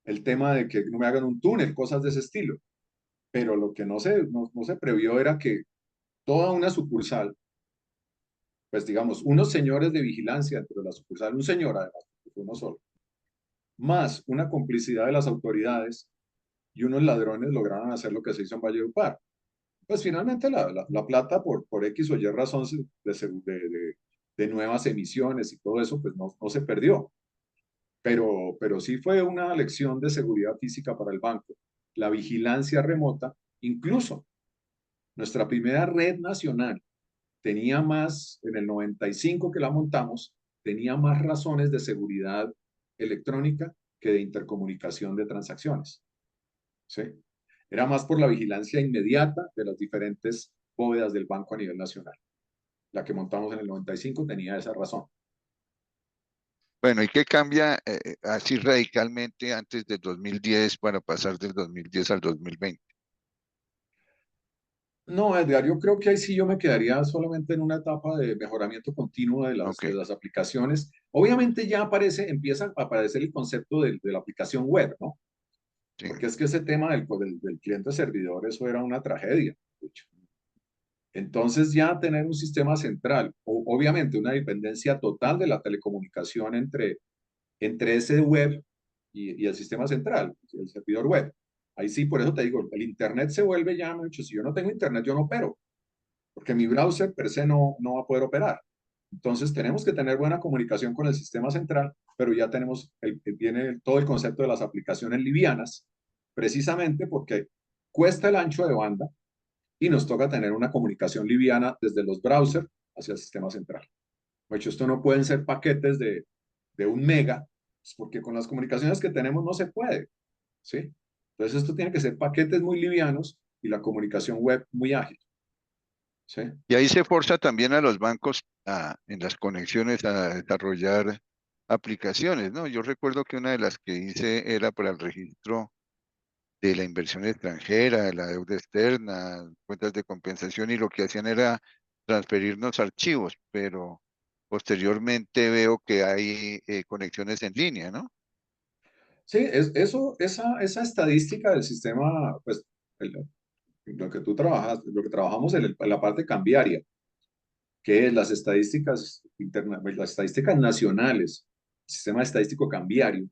El tema de que no me hagan un túnel, cosas de ese estilo. Pero lo que no se previó era que toda una sucursal, pues digamos, unos señores de vigilancia dentro de la sucursal, un señor además, porque uno solo, más una complicidad de las autoridades y unos ladrones lograron hacer lo que se hizo en Valledupar. Pues finalmente la plata por X o Y razón de nuevas emisiones y todo eso, pues no se perdió. Pero sí fue una lección de seguridad física para el banco. La vigilancia remota, incluso nuestra primera red nacional tenía más, en el 95 que la montamos, tenía más razones de seguridad electrónica que de intercomunicación de transacciones. ¿Sí? Era más por la vigilancia inmediata de las diferentes bóvedas del banco a nivel nacional. La que montamos en el 95 tenía esa razón. Bueno, ¿y qué cambia así radicalmente antes del 2010 para pasar del 2010 al 2020? No, Edgar, yo creo que ahí sí yo me quedaría solamente en una etapa de mejoramiento continuo Ok, de las aplicaciones. Obviamente ya empieza a aparecer el concepto de la aplicación web, ¿no? sí. Porque es que ese tema del cliente servidor, eso era una tragedia. De hecho. Entonces ya tener un sistema central, obviamente una dependencia total de la telecomunicación entre ese web y el sistema central, el servidor web. Ahí sí, por eso te digo, el Internet se vuelve ya, mucho, si yo no tengo Internet, yo no opero, porque mi browser per se no va a poder operar. Entonces tenemos que tener buena comunicación con el sistema central, pero ya tenemos, viene todo el concepto de las aplicaciones livianas, precisamente porque cuesta el ancho de banda y nos toca tener una comunicación liviana desde los browsers hacia el sistema central. De hecho, esto no pueden ser paquetes de 1 mega, pues porque con las comunicaciones que tenemos no se puede, ¿sí? Entonces esto tiene que ser paquetes muy livianos y la comunicación web muy ágil, ¿sí? Y ahí se forza también a los bancos en las conexiones a desarrollar aplicaciones, ¿no? Yo recuerdo que una de las que hice era para el registro de la inversión extranjera, de la deuda externa, cuentas de compensación, y lo que hacían era transferirnos archivos, pero posteriormente veo que hay conexiones en línea, ¿no? Sí, esa estadística del sistema, pues lo que tú trabajas, lo que trabajamos en la parte cambiaria, que es las estadísticas las estadísticas nacionales, el sistema estadístico cambiario.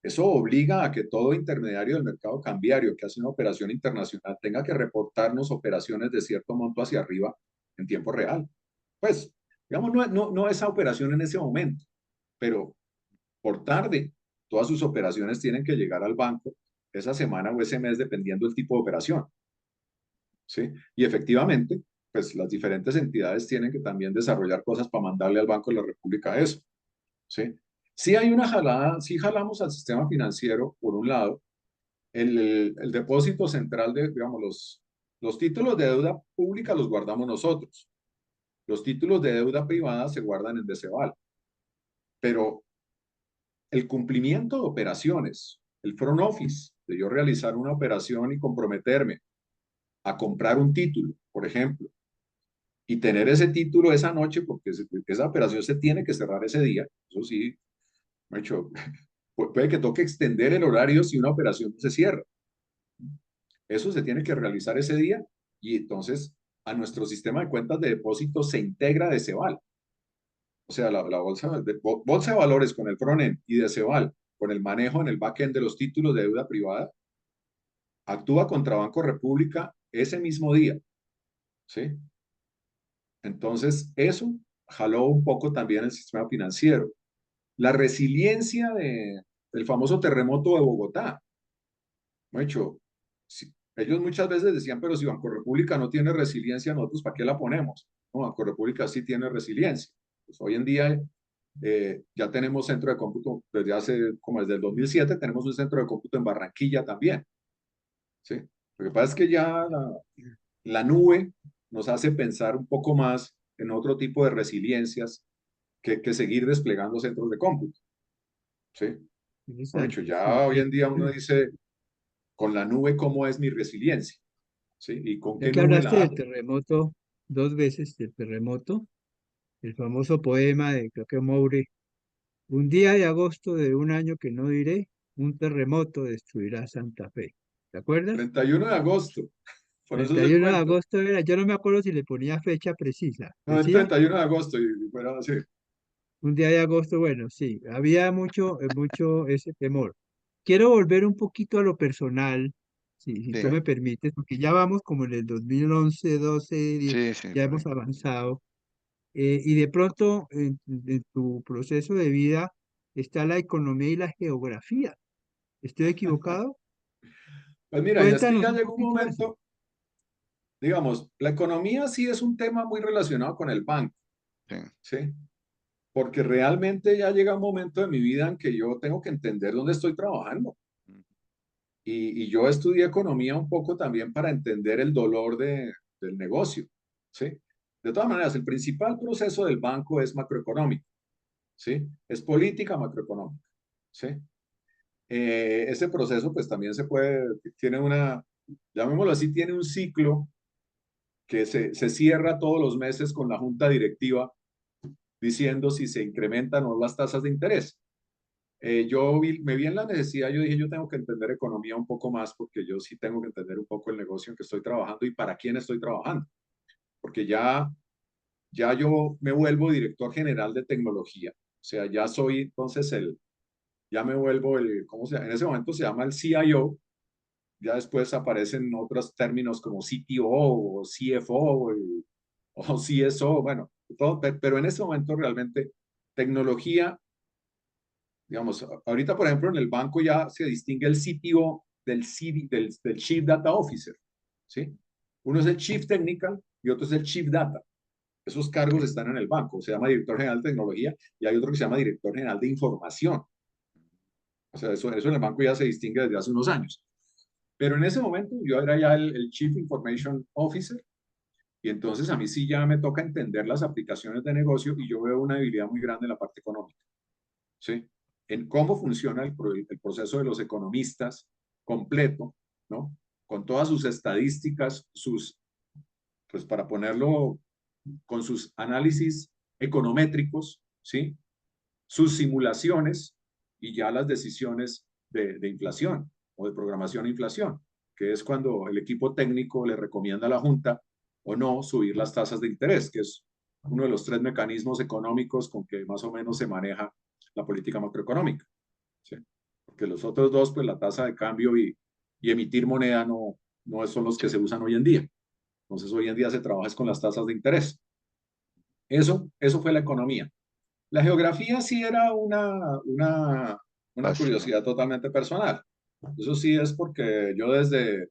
Eso obliga a que todo intermediario del mercado cambiario que hace una operación internacional tenga que reportarnos operaciones de cierto monto hacia arriba en tiempo real. Pues, digamos, no esa operación en ese momento, pero por tarde, todas sus operaciones tienen que llegar al banco esa semana o ese mes, dependiendo del tipo de operación. ¿Sí? Y efectivamente, pues las diferentes entidades tienen que también desarrollar cosas para mandarle al Banco de la República eso. ¿Sí? Sí hay una jalada, sí jalamos al sistema financiero, por un lado, el depósito central de, digamos, los títulos de deuda pública los guardamos nosotros. Los títulos de deuda privada se guardan en DECEVAL. Pero el cumplimiento de operaciones, el front office, de yo realizar una operación y comprometerme a comprar un título, por ejemplo, y tener ese título esa noche, porque esa operación se tiene que cerrar ese día, eso sí, me hecho, puede que toque extender el horario si una operación no se cierra. Eso se tiene que realizar ese día y entonces a nuestro sistema de cuentas de depósito se integra de Ceval. O sea, la bolsa de valores con el frontend y de Ceval con el manejo en el backend de los títulos de deuda privada actúa contra Banco República ese mismo día, ¿sí? Entonces, eso jaló un poco también el sistema financiero. La resiliencia del famoso terremoto de Bogotá. ¿No? Hecho, ellos muchas veces decían, pero si Banco República no tiene resiliencia, nosotros ¿para qué la ponemos? No, Banco República sí tiene resiliencia. Pues hoy en día ya tenemos centro de cómputo desde hace, como desde el 2007, tenemos un centro de cómputo en Barranquilla también. ¿Sí? Lo que pasa es que ya la nube nos hace pensar un poco más en otro tipo de resiliencias que seguir desplegando centros de cómputo. ¿Sí? De hecho, Interesante, sí. ya hoy en día uno dice, con la nube, ¿cómo es mi resiliencia? ¿Sí? ¿Y con Ya qué que nube hablaste la del hago? terremoto, dos veces del terremoto, el famoso poema de creo que Moure, un día de agosto de un año que no diré, un terremoto destruirá Santa Fe. ¿Te acuerdas? 31 de agosto, por eso es el 31 de cuento. agosto era, yo no me acuerdo si le ponía fecha precisa. No, el Decía, 31 de agosto y fuera así. un día de agosto, bueno, sí, había mucho ese temor. Quiero volver un poquito a lo personal, si Sí, tú me permites, porque ya vamos como en el 2011, 12, sí, sí, ya por ahí. hemos avanzado. Y de pronto en tu proceso de vida está la economía y la geografía. ¿Estoy equivocado? Pues mira, ya es que Cuéntanos ya un llegó un poquito de eso. momento, digamos, la economía sí es un tema muy relacionado con el banco, Sí, ¿sí? Porque realmente ya llega un momento de mi vida en que yo tengo que entender dónde estoy trabajando. mm, Y yo estudié economía un poco también para entender el dolor del negocio, ¿sí? De todas maneras, el principal proceso del banco es macroeconómico, ¿sí? Es política macroeconómica, ¿sí? Ese proceso pues también se puede, tiene una, llamémoslo así, tiene un ciclo que se cierra todos los meses con la junta directiva diciendo si se incrementan o no las tasas de interés. Me vi en la necesidad, yo dije, yo tengo que entender economía un poco más porque yo sí tengo que entender un poco el negocio en que estoy trabajando y para quién estoy trabajando, porque ya yo me vuelvo director general de tecnología, o sea, ya soy entonces ya me vuelvo ¿cómo se llama? En ese momento se llama el CIO, ya después aparecen otros términos como CTO o CFO o CSO, bueno, todo, pero en ese momento realmente tecnología, digamos, ahorita por ejemplo en el banco ya se distingue el CTO del Chief Data Officer, ¿sí? Uno es el Chief Technical y otro es el Chief Data. Esos cargos están en el banco, se llama Director General de Tecnología y hay otro que se llama Director General de Información. O sea, eso en el banco ya se distingue desde hace unos años. Pero en ese momento yo era ya el Chief Information Officer y entonces a mí sí ya me toca entender las aplicaciones de negocio y yo veo una debilidad muy grande en la parte económica, ¿sí? En cómo funciona el proceso de los economistas completo, ¿no? Con todas sus estadísticas, pues para ponerlo, con sus análisis econométricos, ¿sí? Sus simulaciones y ya las decisiones de inflación o de programación de inflación, que es cuando el equipo técnico le recomienda a la Junta o no subir las tasas de interés, que es uno de los tres mecanismos económicos con que más o menos se maneja la política macroeconómica, ¿sí? Porque los otros dos, pues la tasa de cambio y emitir moneda no son los que se usan hoy en día. Entonces hoy en día se trabaja con las tasas de interés. Eso fue la economía. La geografía sí era una pasión. curiosidad totalmente personal. Eso sí es porque yo desde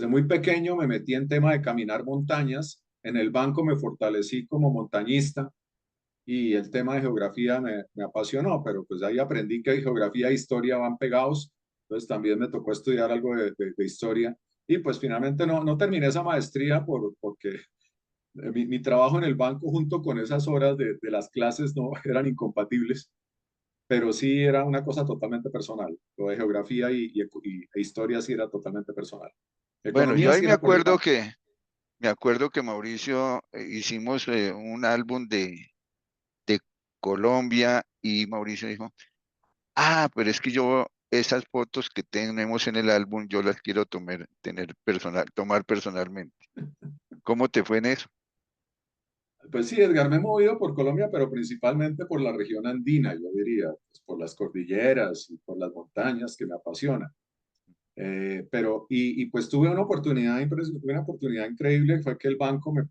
muy pequeño me metí en tema de caminar montañas. En el banco me fortalecí como montañista y el tema de geografía me apasionó, pero pues ahí aprendí que geografía e historia van pegados. Entonces también me tocó estudiar algo de historia y pues finalmente no terminé esa maestría porque mi trabajo en el banco junto con esas horas de las clases no eran incompatibles, pero sí era una cosa totalmente personal. Lo de geografía e historia sí era totalmente personal. Bueno, Economía yo ahí sí era por el banco. me acuerdo que Mauricio hicimos un álbum de Colombia y Mauricio dijo, ah, pero es que yo esas fotos que tenemos en el álbum yo las quiero tomar personalmente. ¿Cómo te fue en eso? Pues sí, Edgar, me he movido por Colombia, pero principalmente por la región andina, yo diría, pues por las cordilleras y por las montañas que me apasionan. Pues tuve una oportunidad increíble, fue que el banco me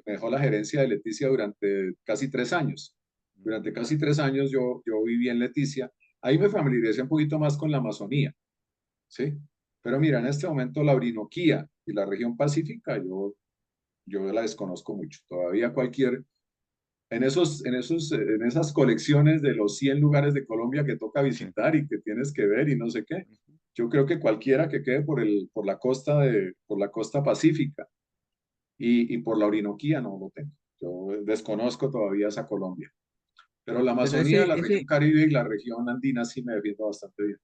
dejó la gerencia de Leticia durante casi 3 años. Durante casi 3 años yo viví en Leticia. Ahí me familiaricé un poquito más con la Amazonía, ¿sí? Pero mira, en este momento la Orinoquía y la región pacífica, yo la desconozco mucho. Todavía en esas colecciones de los 100 lugares de Colombia que toca Sí. visitar y que tienes que ver y no sé qué, yo creo que cualquiera que quede por la costa pacífica y por la Orinoquía no lo tengo. Yo desconozco todavía esa Colombia. Pero la Pero Amazonía, la región Caribe y la región andina sí me defiendo bastante bien.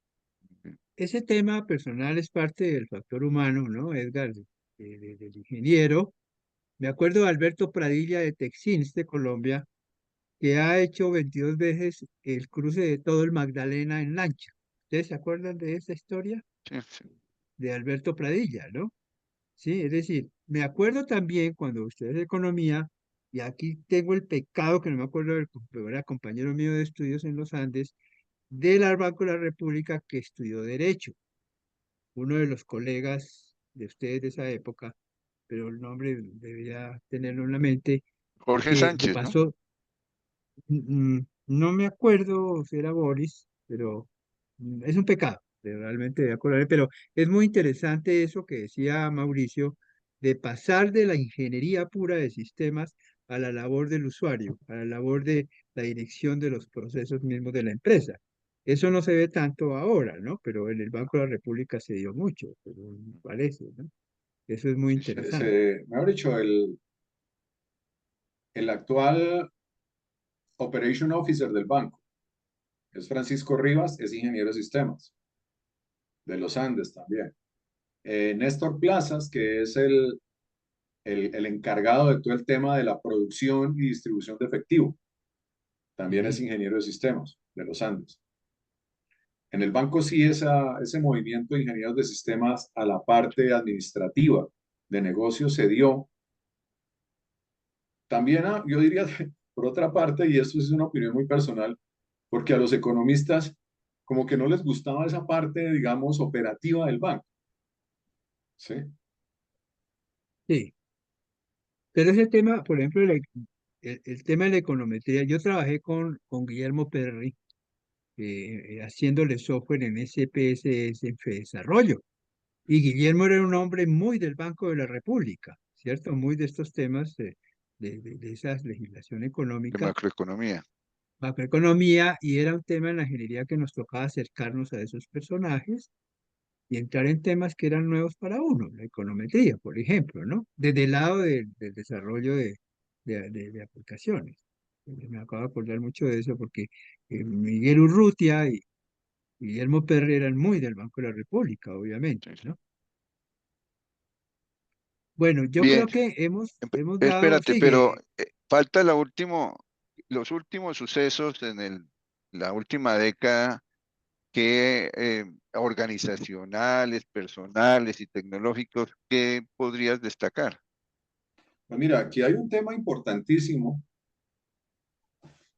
ese tema personal es parte del factor humano, ¿no, Edgar? Del ingeniero. Me acuerdo de Alberto Pradilla de Texins de Colombia, que ha hecho 22 veces el cruce de todo el Magdalena en lancha. ¿Ustedes se acuerdan de esa historia? Sí, sí. De Alberto Pradilla, ¿no? Sí, es decir, me acuerdo también cuando usted es de economía, y aquí tengo el pecado que no me acuerdo pero era compañero mío de estudios en los Andes, del Banco de la República que estudió Derecho. Uno de los colegas de ustedes de esa época, pero el nombre debía tenerlo en la mente, Jorge que de Sánchez, ¿no? paso, no me acuerdo si era Boris, pero es un pecado, realmente de acuerdo, pero es muy interesante eso que decía Mauricio, de pasar de la ingeniería pura de sistemas a la labor del usuario, a la labor de la dirección de los procesos mismos de la empresa. Eso no se ve tanto ahora, ¿no? Pero en el Banco de la República se dio mucho, pero me parece, ¿no? Eso es muy Sí, interesante. mejor dicho, el actual Operation Officer del banco es Francisco Rivas, es ingeniero de sistemas, de los Andes también. Néstor Plazas, que es el encargado de todo el tema de la producción y distribución de efectivo. También es Sí. ingeniero de sistemas de los Andes. En el banco sí ese movimiento de ingenieros de sistemas a la parte administrativa de negocios se dio. También, yo diría, por otra parte, y esto es una opinión muy personal, porque a los economistas como que no les gustaba esa parte, digamos, operativa del banco. ¿Sí? Sí. Pero ese tema, por ejemplo, el tema de la econometría, yo trabajé con Guillermo Perry haciéndole software en SPSS en Desarrollo. Y Guillermo era un hombre muy del Banco de la República, ¿cierto? Muy de estos temas de esa legislación de económica, macroeconomía. macroeconomía, y era un tema en la ingeniería que nos tocaba acercarnos a esos personajes y entrar en temas que eran nuevos para uno, la econometría, por ejemplo, ¿no? Desde el lado del desarrollo de aplicaciones. Me acabo de acordar mucho de eso porque Miguel Urrutia y Guillermo Perry eran muy del Banco de la República, obviamente, Sí, sí. ¿no? Bueno, yo Bien, creo que hemos dado, espérate, pero sigue, falta los últimos sucesos en la última década que organizacionales, personales y tecnológicos, ¿qué podrías destacar? Pues mira, aquí hay un tema importantísimo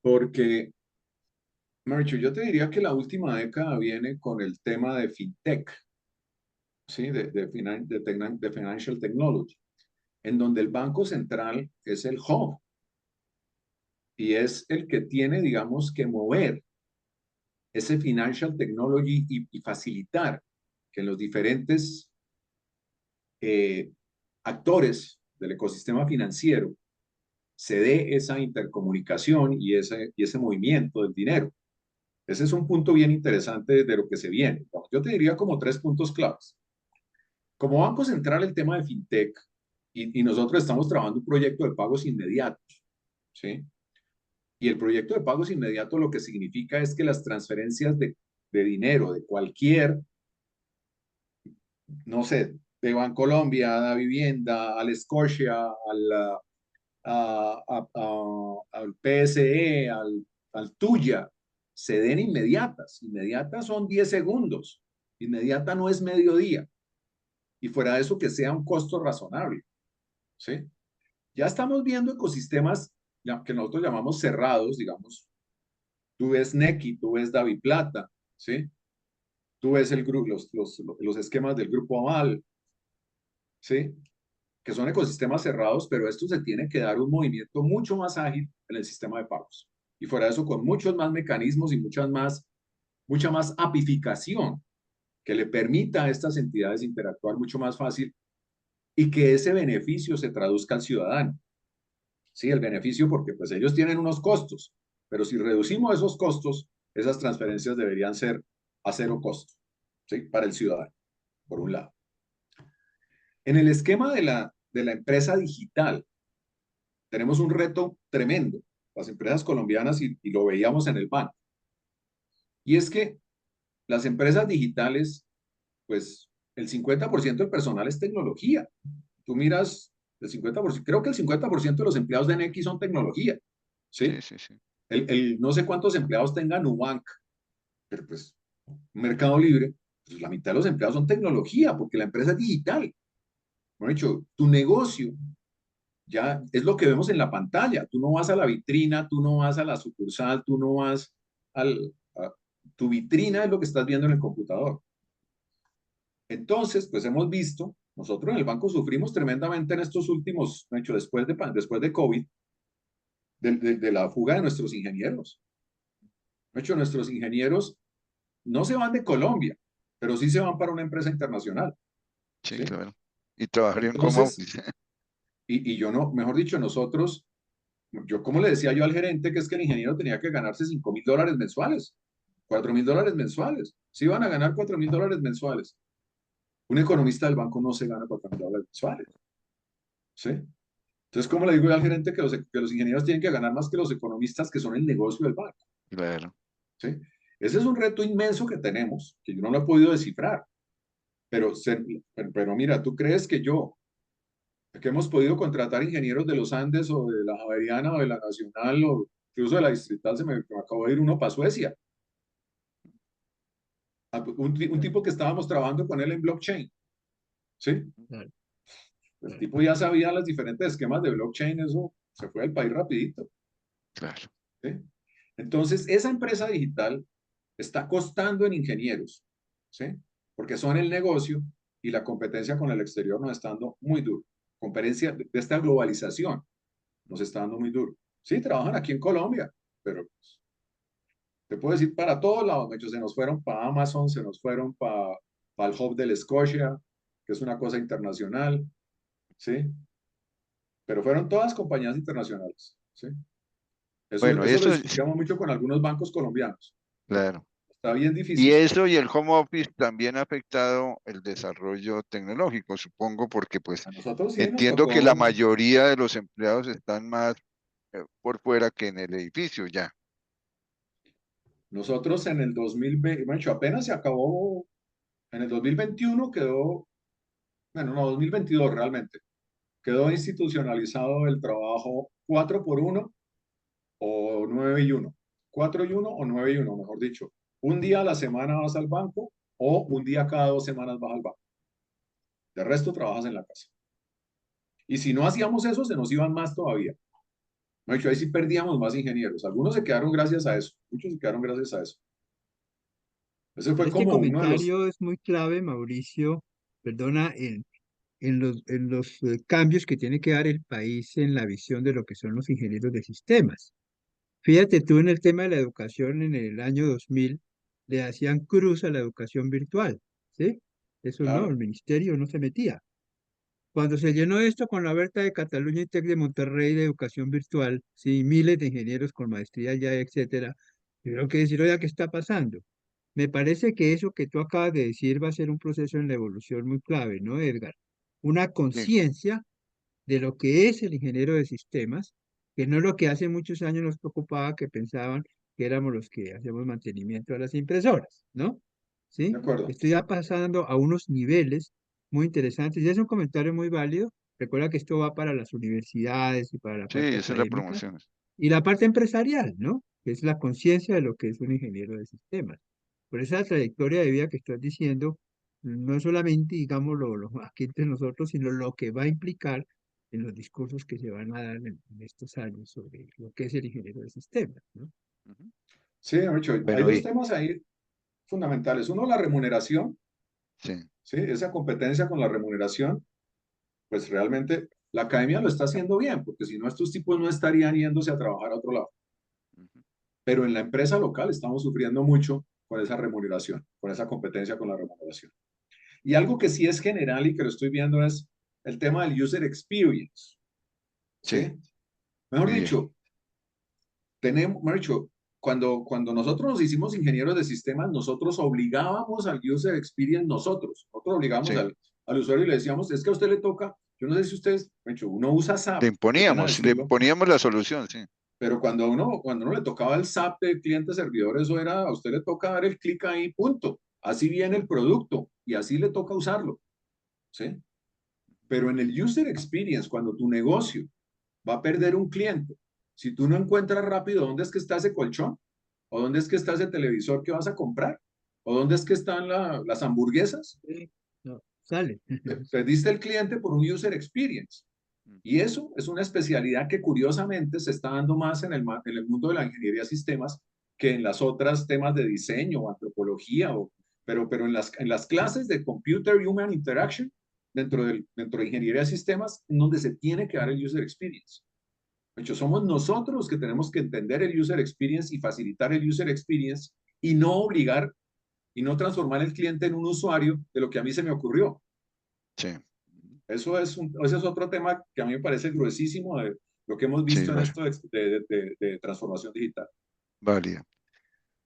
porque, Marcho, yo te diría que la última década viene con el tema de FinTech, ¿sí? De Financial Technology, en donde el Banco Central es el hub y es el que tiene, digamos, que mover ese Financial Technology y facilitar que los diferentes eh, actores del ecosistema financiero se dé esa intercomunicación y ese movimiento del dinero. Ese es un punto bien interesante de lo que se viene. Yo te diría como tres puntos claves. Como Banco Central, el tema de FinTech, y nosotros estamos trabajando un proyecto de pagos inmediatos, ¿sí? Y el proyecto de pagos inmediatos lo que significa es que las transferencias de dinero de cualquier, no sé, de Bancolombia, a Vivienda, al Scotia, al PSE, al Tuya, se den inmediatas. Inmediatas son 10 segundos. Inmediata no es mediodía. Y fuera de eso, que sea un costo razonable. ¿Sí? Ya estamos viendo ecosistemas que nosotros llamamos cerrados, digamos. Tú ves Nequi, tú ves DaviPlata, ¿sí? Tú ves los esquemas del Grupo Aval, ¿sí? Que son ecosistemas cerrados, pero esto se tiene que dar un movimiento mucho más ágil en el sistema de pagos. Y fuera de eso, con muchos más mecanismos y mucha más apificación que le permita a estas entidades interactuar mucho más fácil y que ese beneficio se traduzca al ciudadano. Sí, el beneficio porque pues ellos tienen unos costos, pero si reducimos esos costos, esas transferencias deberían ser a cero costo, ¿sí? Para el ciudadano, por un lado. En el esquema de la empresa digital, tenemos un reto tremendo, las empresas colombianas, y lo veíamos en el banco. Y es que las empresas digitales, pues el 50% del personal es tecnología. Tú miras, el 50%, creo que el 50% de los empleados de NX son tecnología, ¿sí? Sí, sí, sí. No sé cuántos empleados tenga Nubank, pero pues Mercado Libre, pues la mitad de los empleados son tecnología, porque la empresa es digital. Por hecho, tu negocio ya es lo que vemos en la pantalla. Tú no vas a la vitrina, tú no vas a la sucursal, tú no vas al... tu vitrina es lo que estás viendo en el computador. Entonces, pues hemos visto, nosotros en el banco sufrimos tremendamente en estos últimos, de hecho, después de COVID, de la fuga de nuestros ingenieros. De hecho, nuestros ingenieros no se van de Colombia, pero sí se van para una empresa internacional. Sí, ¿Sí? claro. Y trabajaría en home Entonces, office. y yo no, mejor dicho, nosotros, yo como le decía yo al gerente que es que el ingeniero tenía que ganarse $5.000 mensuales, $4.000 mensuales. Sí van a ganar $4.000 mensuales. Un economista del banco no se gana $4.000 mensuales. ¿Sí? Entonces, ¿cómo le digo yo al gerente que los ingenieros tienen que ganar más que los economistas que son el negocio del banco? Claro. ¿Sí? Ese es un reto inmenso que tenemos, que yo no lo he podido descifrar. Pero mira, ¿tú crees que yo, que hemos podido contratar ingenieros de los Andes o de la Javeriana o de la Nacional o incluso de la Distrital, me acabó de ir uno para Suecia. Un Claro, tipo que estábamos trabajando con él en blockchain, ¿sí? claro, El claro. tipo ya sabía los diferentes esquemas de blockchain, eso se fue al país rapidito, claro. ¿sí? Entonces, esa empresa digital está costando en ingenieros, ¿sí? Porque son el negocio y la competencia con el exterior nos está dando muy duro. Competencia de esta globalización nos está dando muy duro. Sí, trabajan aquí en Colombia, pero pues, te puedo decir para todos lados, muchos se nos fueron para Amazon, se nos fueron para el Hub del Scotia, que es una cosa internacional, ¿sí? Pero fueron todas compañías internacionales, ¿sí? Bueno, Eso lo eso es, discutíamos mucho con algunos bancos colombianos. claro. Está bien Y difícil. eso y el home office también ha afectado el desarrollo tecnológico, supongo, porque pues A nosotros sí nos entiendo que la tocó, mayoría de los empleados están más por fuera que en el edificio ya. nosotros en el 2020, bueno, apenas se acabó, en el 2021 quedó, bueno, no, 2022 realmente, quedó institucionalizado el trabajo 4 por uno o 9 y uno, 4 y uno o 9 y uno, mejor dicho. Un día a la semana vas al banco o un día cada 2 semanas vas al banco. De resto trabajas en la casa. Y si no hacíamos eso, se nos iban más todavía. De hecho, ahí sí perdíamos más ingenieros. Algunos se quedaron gracias a eso. Muchos se quedaron gracias a eso. Ese fue Este como uno de los... comentario es muy clave, Mauricio, perdona, en los cambios que tiene que dar el país en la visión de lo que son los ingenieros de sistemas. Fíjate tú en el tema de la educación en el año 2000 le hacían cruz a la educación virtual, ¿sí? Eso no, el Claro, ministerio no se metía. Cuando se llenó esto con la Berta de Cataluña y Tec de Monterrey de educación virtual, sí, miles de ingenieros con maestría ya, etcétera, tuvieron que decir, oiga, ¿qué está pasando? Me parece que eso que tú acabas de decir va a ser un proceso en la evolución muy clave, ¿no, Edgar? Una Sí, conciencia de lo que es el ingeniero de sistemas, que no es lo que hace muchos años nos preocupaba, que pensaban que éramos los que hacemos mantenimiento de las impresoras, ¿no? de ¿Sí? acuerdo. Esto ya pasando a unos niveles muy interesantes, y es un comentario muy válido. Recuerda que esto va para las universidades y para la sí, parte esa es la académica promoción. y la parte empresarial, ¿no? Que es la conciencia de lo que es un ingeniero de sistemas. Por esa trayectoria de vida que estás diciendo, no es solamente, digamos, aquí entre nosotros, sino lo que va a implicar en los discursos que se van a dar en estos años sobre lo que es el ingeniero de sistemas, ¿no? Ujú. Sí, de hecho, hay Bueno, dos temas ahí fundamentales. Uno, la remuneración, sí, ¿sí? Esa competencia con la remuneración, pues realmente la academia lo está haciendo bien, porque si no, estos tipos no estarían yéndose a trabajar a otro lado. ujú, Pero en la empresa local estamos sufriendo mucho con esa remuneración, con esa competencia con la remuneración. Y algo que sí es general y que lo estoy viendo es el tema del user experience, sí, ¿sí? Mejor muy bien. dicho, mejor dicho, cuando nosotros nos hicimos ingenieros de sistemas, nosotros obligábamos al user experience nosotros obligábamos Sí, al usuario y le decíamos, es que a usted le toca, yo no sé si ustedes, de hecho, uno usa SAP, qué pena le decirlo, imponíamos la solución, sí. pero cuando uno le tocaba el SAP de cliente servidor, eso era, a usted le toca dar el clic ahí, punto. Así viene el producto y así le toca usarlo, ¿sí? Pero en el user experience, cuando tu negocio va a perder un cliente, si tú no encuentras rápido dónde es que está ese colchón, o dónde es que está ese televisor que vas a comprar, o dónde es que están las hamburguesas, Sí, no, sale. perdiste el cliente por un user experience. Mm, Y eso es una especialidad que curiosamente se está dando más en el mundo de la ingeniería de sistemas que en las otras temas de diseño o antropología, pero en las clases de Computer Human Interaction, dentro de ingeniería de sistemas, en donde se tiene que dar el user experience. De hecho, somos nosotros los que tenemos que entender el user experience y facilitar el user experience y no obligar y no transformar el cliente en un usuario de lo que a mí se me ocurrió. sí, Ese es otro tema que a mí me parece gruesísimo de lo que hemos sí, visto en esto de transformación digital. válido.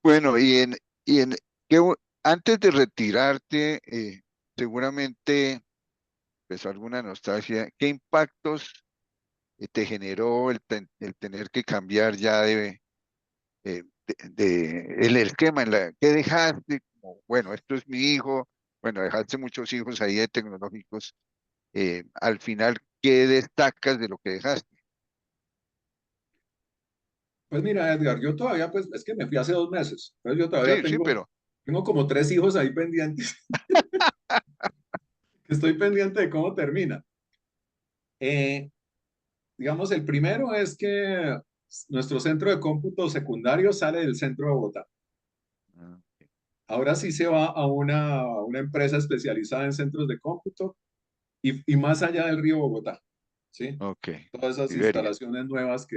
Bueno, antes de retirarte, seguramente empezó alguna nostalgia. ¿Qué impactos te generó el tener que cambiar ya el esquema ¿qué dejaste? Como, bueno, esto es mi hijo, bueno, dejaste muchos hijos ahí de tecnológicos. Al final, ¿qué destacas de lo que dejaste? Pues mira, Edgar, yo todavía, pues es que me fui hace 2 meses, entonces yo todavía Sí, sí, pero tengo como 3 hijos ahí pendientes, que estoy pendiente de cómo termina. Eh, digamos, el primero es que nuestro centro de cómputo secundario sale del centro de Bogotá. ah, Ahora sí se va a una empresa especializada en centros de cómputo y más allá del río Bogotá, ¿sí? ok, Todas esas Siberia, instalaciones nuevas sí,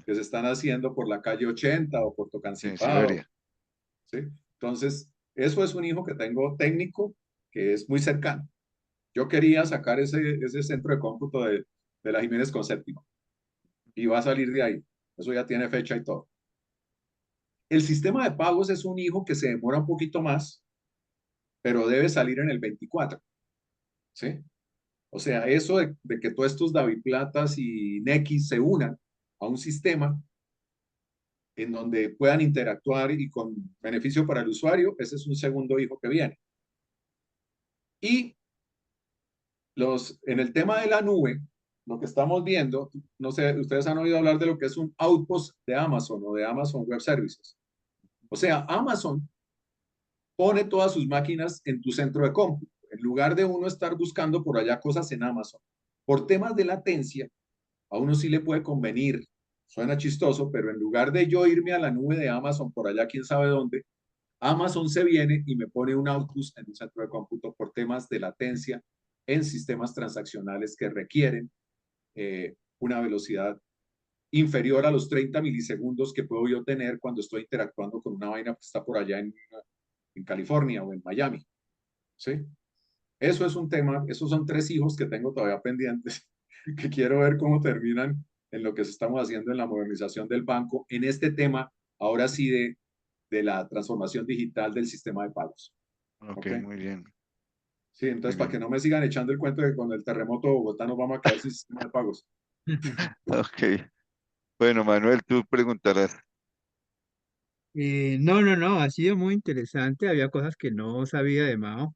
que se están haciendo por la calle 80 o por sí, Tocancipá, Siberia. ¿sí? Entonces, eso es un hijo que tengo técnico que es muy cercano. Yo quería sacar ese centro de cómputo de la Jiménez con séptimo y va a salir de ahí. Eso ya tiene fecha y todo. El sistema de pagos es un hijo que se demora un poquito más, pero debe salir en el 24, ¿sí? O sea, eso de que todos estos Daviplatas y Nequis se unan a un sistema en donde puedan interactuar y con beneficio para el usuario, ese es un segundo hijo que viene. Y en el tema de la nube, lo que estamos viendo, no sé, ustedes han oído hablar de lo que es un outpost de Amazon o de Amazon Web Services. O sea, Amazon pone todas sus máquinas en tu centro de cómputo. En lugar de uno estar buscando por allá cosas en Amazon, por temas de latencia, a uno sí le puede convenir, suena chistoso, pero en lugar de yo irme a la nube de Amazon por allá, quién sabe dónde, Amazon se viene y me pone un Outpost en un centro de cómputo por temas de latencia en sistemas transaccionales que requieren una velocidad inferior a los 30 milisegundos que puedo yo tener cuando estoy interactuando con una vaina que está por allá en California o en Miami. ¿Sí? Eso es un tema, esos son 3 hijos que tengo todavía pendientes, que quiero ver cómo terminan en lo que estamos haciendo en la modernización del banco, en este tema, ahora sí, de la transformación digital del sistema de pagos. Ok, ¿Ok? muy bien, Sí, muy entonces para que bien. no me sigan echando el cuento de que con el terremoto de Bogotá nos vamos a quedar sin sistema de pagos. Ok, bueno, Manuel, tú preguntarás. No, no, no, ha sido muy interesante. Había cosas que no sabía de Mao.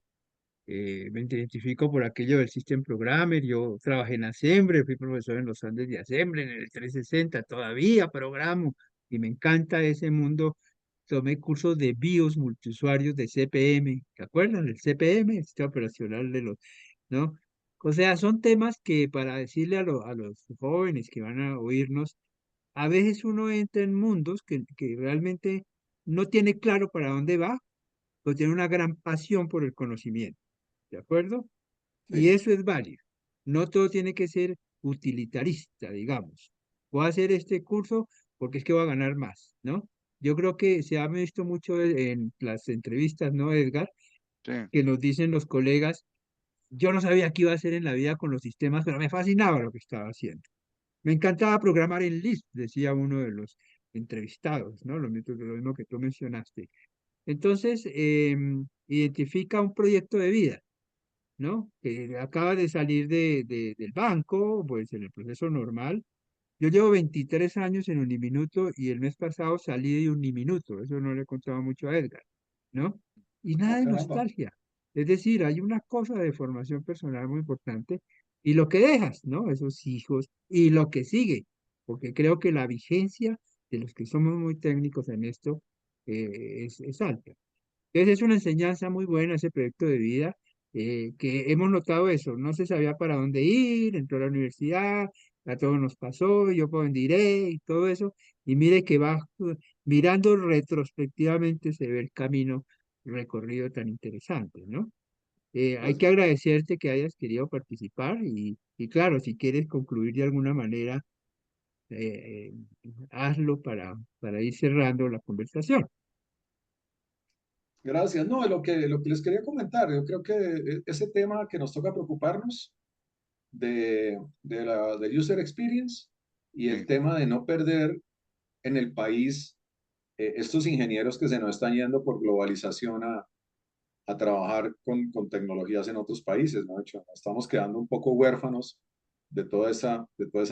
Me identifico por aquello del System Programmer. Yo trabajé en Assembly, fui profesor en los Andes de Assembly, en el 360, todavía programo y me encanta ese mundo. Tomé cursos de BIOS multiusuarios de CPM, ¿te acuerdan? El CPM, el sistema operacional de los, ¿no? O sea, son temas que para decirle a los jóvenes que van a oírnos, a veces uno entra en mundos que realmente no tiene claro para dónde va, pero tiene una gran pasión por el conocimiento. ¿De acuerdo? Y Sí, eso es válido. No todo tiene que ser utilitarista, digamos. Voy a hacer este curso porque es que voy a ganar más, ¿no? Yo creo que se ha visto mucho en las entrevistas, ¿no, Edgar? Sí, Que nos dicen los colegas, yo no sabía qué iba a hacer en la vida con los sistemas, pero me fascinaba lo que estaba haciendo. Me encantaba programar en Lisp, decía uno de los entrevistados, ¿no? Lo mismo que tú mencionaste. Entonces, identifica un proyecto de vida, ¿no? Que acaba de salir del banco, pues en el proceso normal. Yo llevo 23 años en Uniminuto y el mes pasado salí de Uniminuto, eso no le he contado mucho a Edgar, ¿no? Y nada oh de caramba. nostalgia. Es decir, hay una cosa de formación personal muy importante y lo que dejas, ¿no? Esos hijos y lo que sigue, porque creo que la vigencia de los que somos muy técnicos en esto es alta. Entonces es una enseñanza muy buena ese proyecto de vida, que hemos notado eso, no se sabía para dónde ir, entró a la universidad, a todos nos pasó, yo por dónde iré y todo eso, y mire que va, mirando retrospectivamente se ve el camino recorrido tan interesante, ¿no? Hay Pues que agradecerte que hayas querido participar y claro, si quieres concluir de alguna manera, hazlo para ir cerrando la conversación. gracias. No, lo que les quería comentar, yo creo que ese tema que nos toca preocuparnos del user experience y el sí, tema de no perder en el país estos ingenieros que se nos están yendo por globalización a trabajar con tecnologías en otros países, ¿no? De hecho, nos estamos quedando un poco huérfanos de toda esa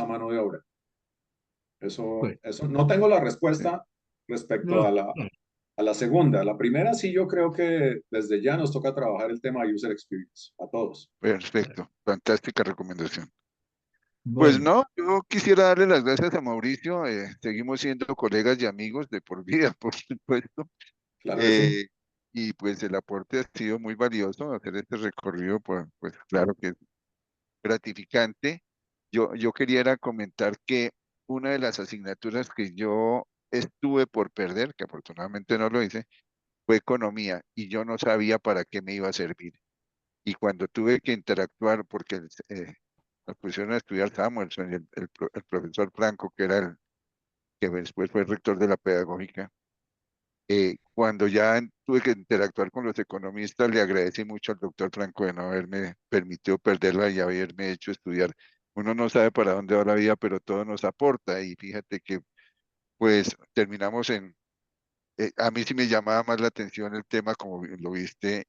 mano de obra. Bueno, Eso no tengo la sí. respuesta respecto no, a la segunda. La primera sí yo creo que desde ya nos toca trabajar el tema de user experience a todos. Perfecto, fantástica recomendación. Pues Bueno, no, yo quisiera darle las gracias a Mauricio. Seguimos siendo colegas y amigos de por vida, por supuesto. Claro que sí. eh, y pues el aporte ha sido muy valioso. Hacer este recorrido, pues claro que es gratificante. Yo quería era comentar que una de las asignaturas que yo estuve por perder, que afortunadamente no lo hice, fue economía y yo no sabía para qué me iba a servir. Y cuando tuve que interactuar, porque nos pusieron a estudiar Samuelson y el profesor Franco, que era el que después fue el rector de la pedagógica, cuando ya tuve que interactuar con los economistas, le agradecí mucho al doctor Franco de no haberme permitido perderla y haberme hecho estudiar. Uno no sabe para dónde va la vida, pero todo nos aporta. Y fíjate que pues terminamos a mí sí me llamaba más la atención el tema, como lo viste,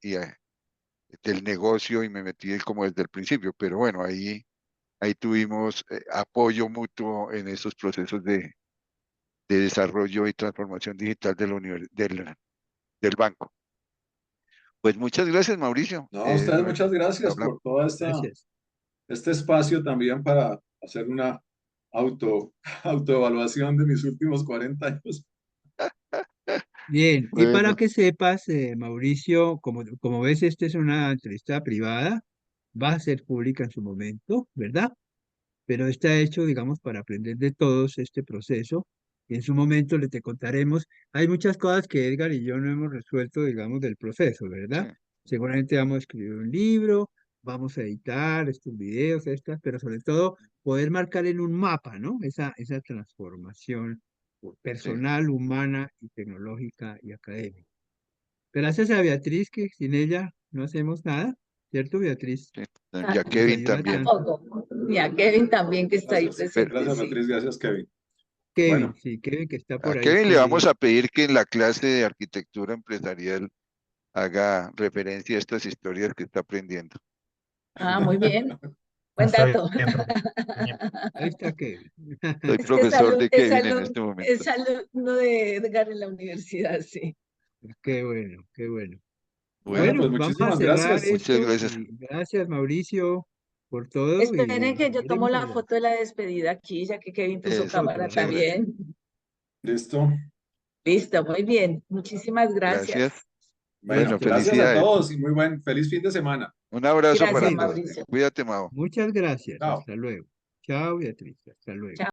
del negocio y me metí como desde el principio, pero bueno, ahí tuvimos apoyo mutuo en esos procesos de desarrollo y transformación digital del banco. Pues muchas gracias, Mauricio. No, a ustedes muchas gracias Hablamos. por toda gracias. este espacio también para hacer una autoevaluación de mis últimos 40 años. Bien, y para Bueno, que sepas, Mauricio, como ves, esta es una entrevista privada, va a ser pública en su momento, ¿verdad? Pero está hecho, digamos, para aprender de todos este proceso. Y en su momento le te contaremos. Hay muchas cosas que Edgar y yo no hemos resuelto, digamos, del proceso, sí, ¿verdad? Seguramente vamos a escribir un libro, vamos a editar estos videos, estas, pero sobre todo poder marcar en un mapa, ¿no? Esa transformación sí, personal, humana y tecnológica y académica. Gracias a Beatriz, que sin ella no hacemos nada, ¿cierto, Beatriz? sí. Ah, Y a Que nos Kevin ayuda también. tanto. tampoco. Y a Kevin también que está ahí Gracias. Pero presente, Gracias, sí. Beatriz. Gracias, Kevin. Kevin, Bueno, sí, Kevin que está a por ahí, Kevin le que vamos a pedir que en la clase de arquitectura empresarial haga referencia a estas historias que está aprendiendo. Ah, muy bien. Buen Está dato. bien, profe. Bien. ahí está Kevin. Soy Es que profesor de Kevin en este es momento. alumno de Edgar en la universidad, sí. Qué bueno, qué bueno. bueno, Bueno, Bueno, pues vamos a muchísimas cerrar gracias. muchas esto gracias. y gracias Mauricio por todo Esperen y que yo tomo seguiremos la hablando. foto de la despedida aquí, ya que Kevin puso Eso, cámara muchas gracias. también. Listo. Listo, muy bien. Muchísimas Gracias. gracias. Bueno, Bueno, Listo. gracias a felicidades. todos y muy feliz fin de semana. Un abrazo Gracias, para Bueno, todos. Mauricio. Cuídate, Mao. muchas gracias. Chao. Hasta luego. Chao, Beatriz. Hasta luego. Chao.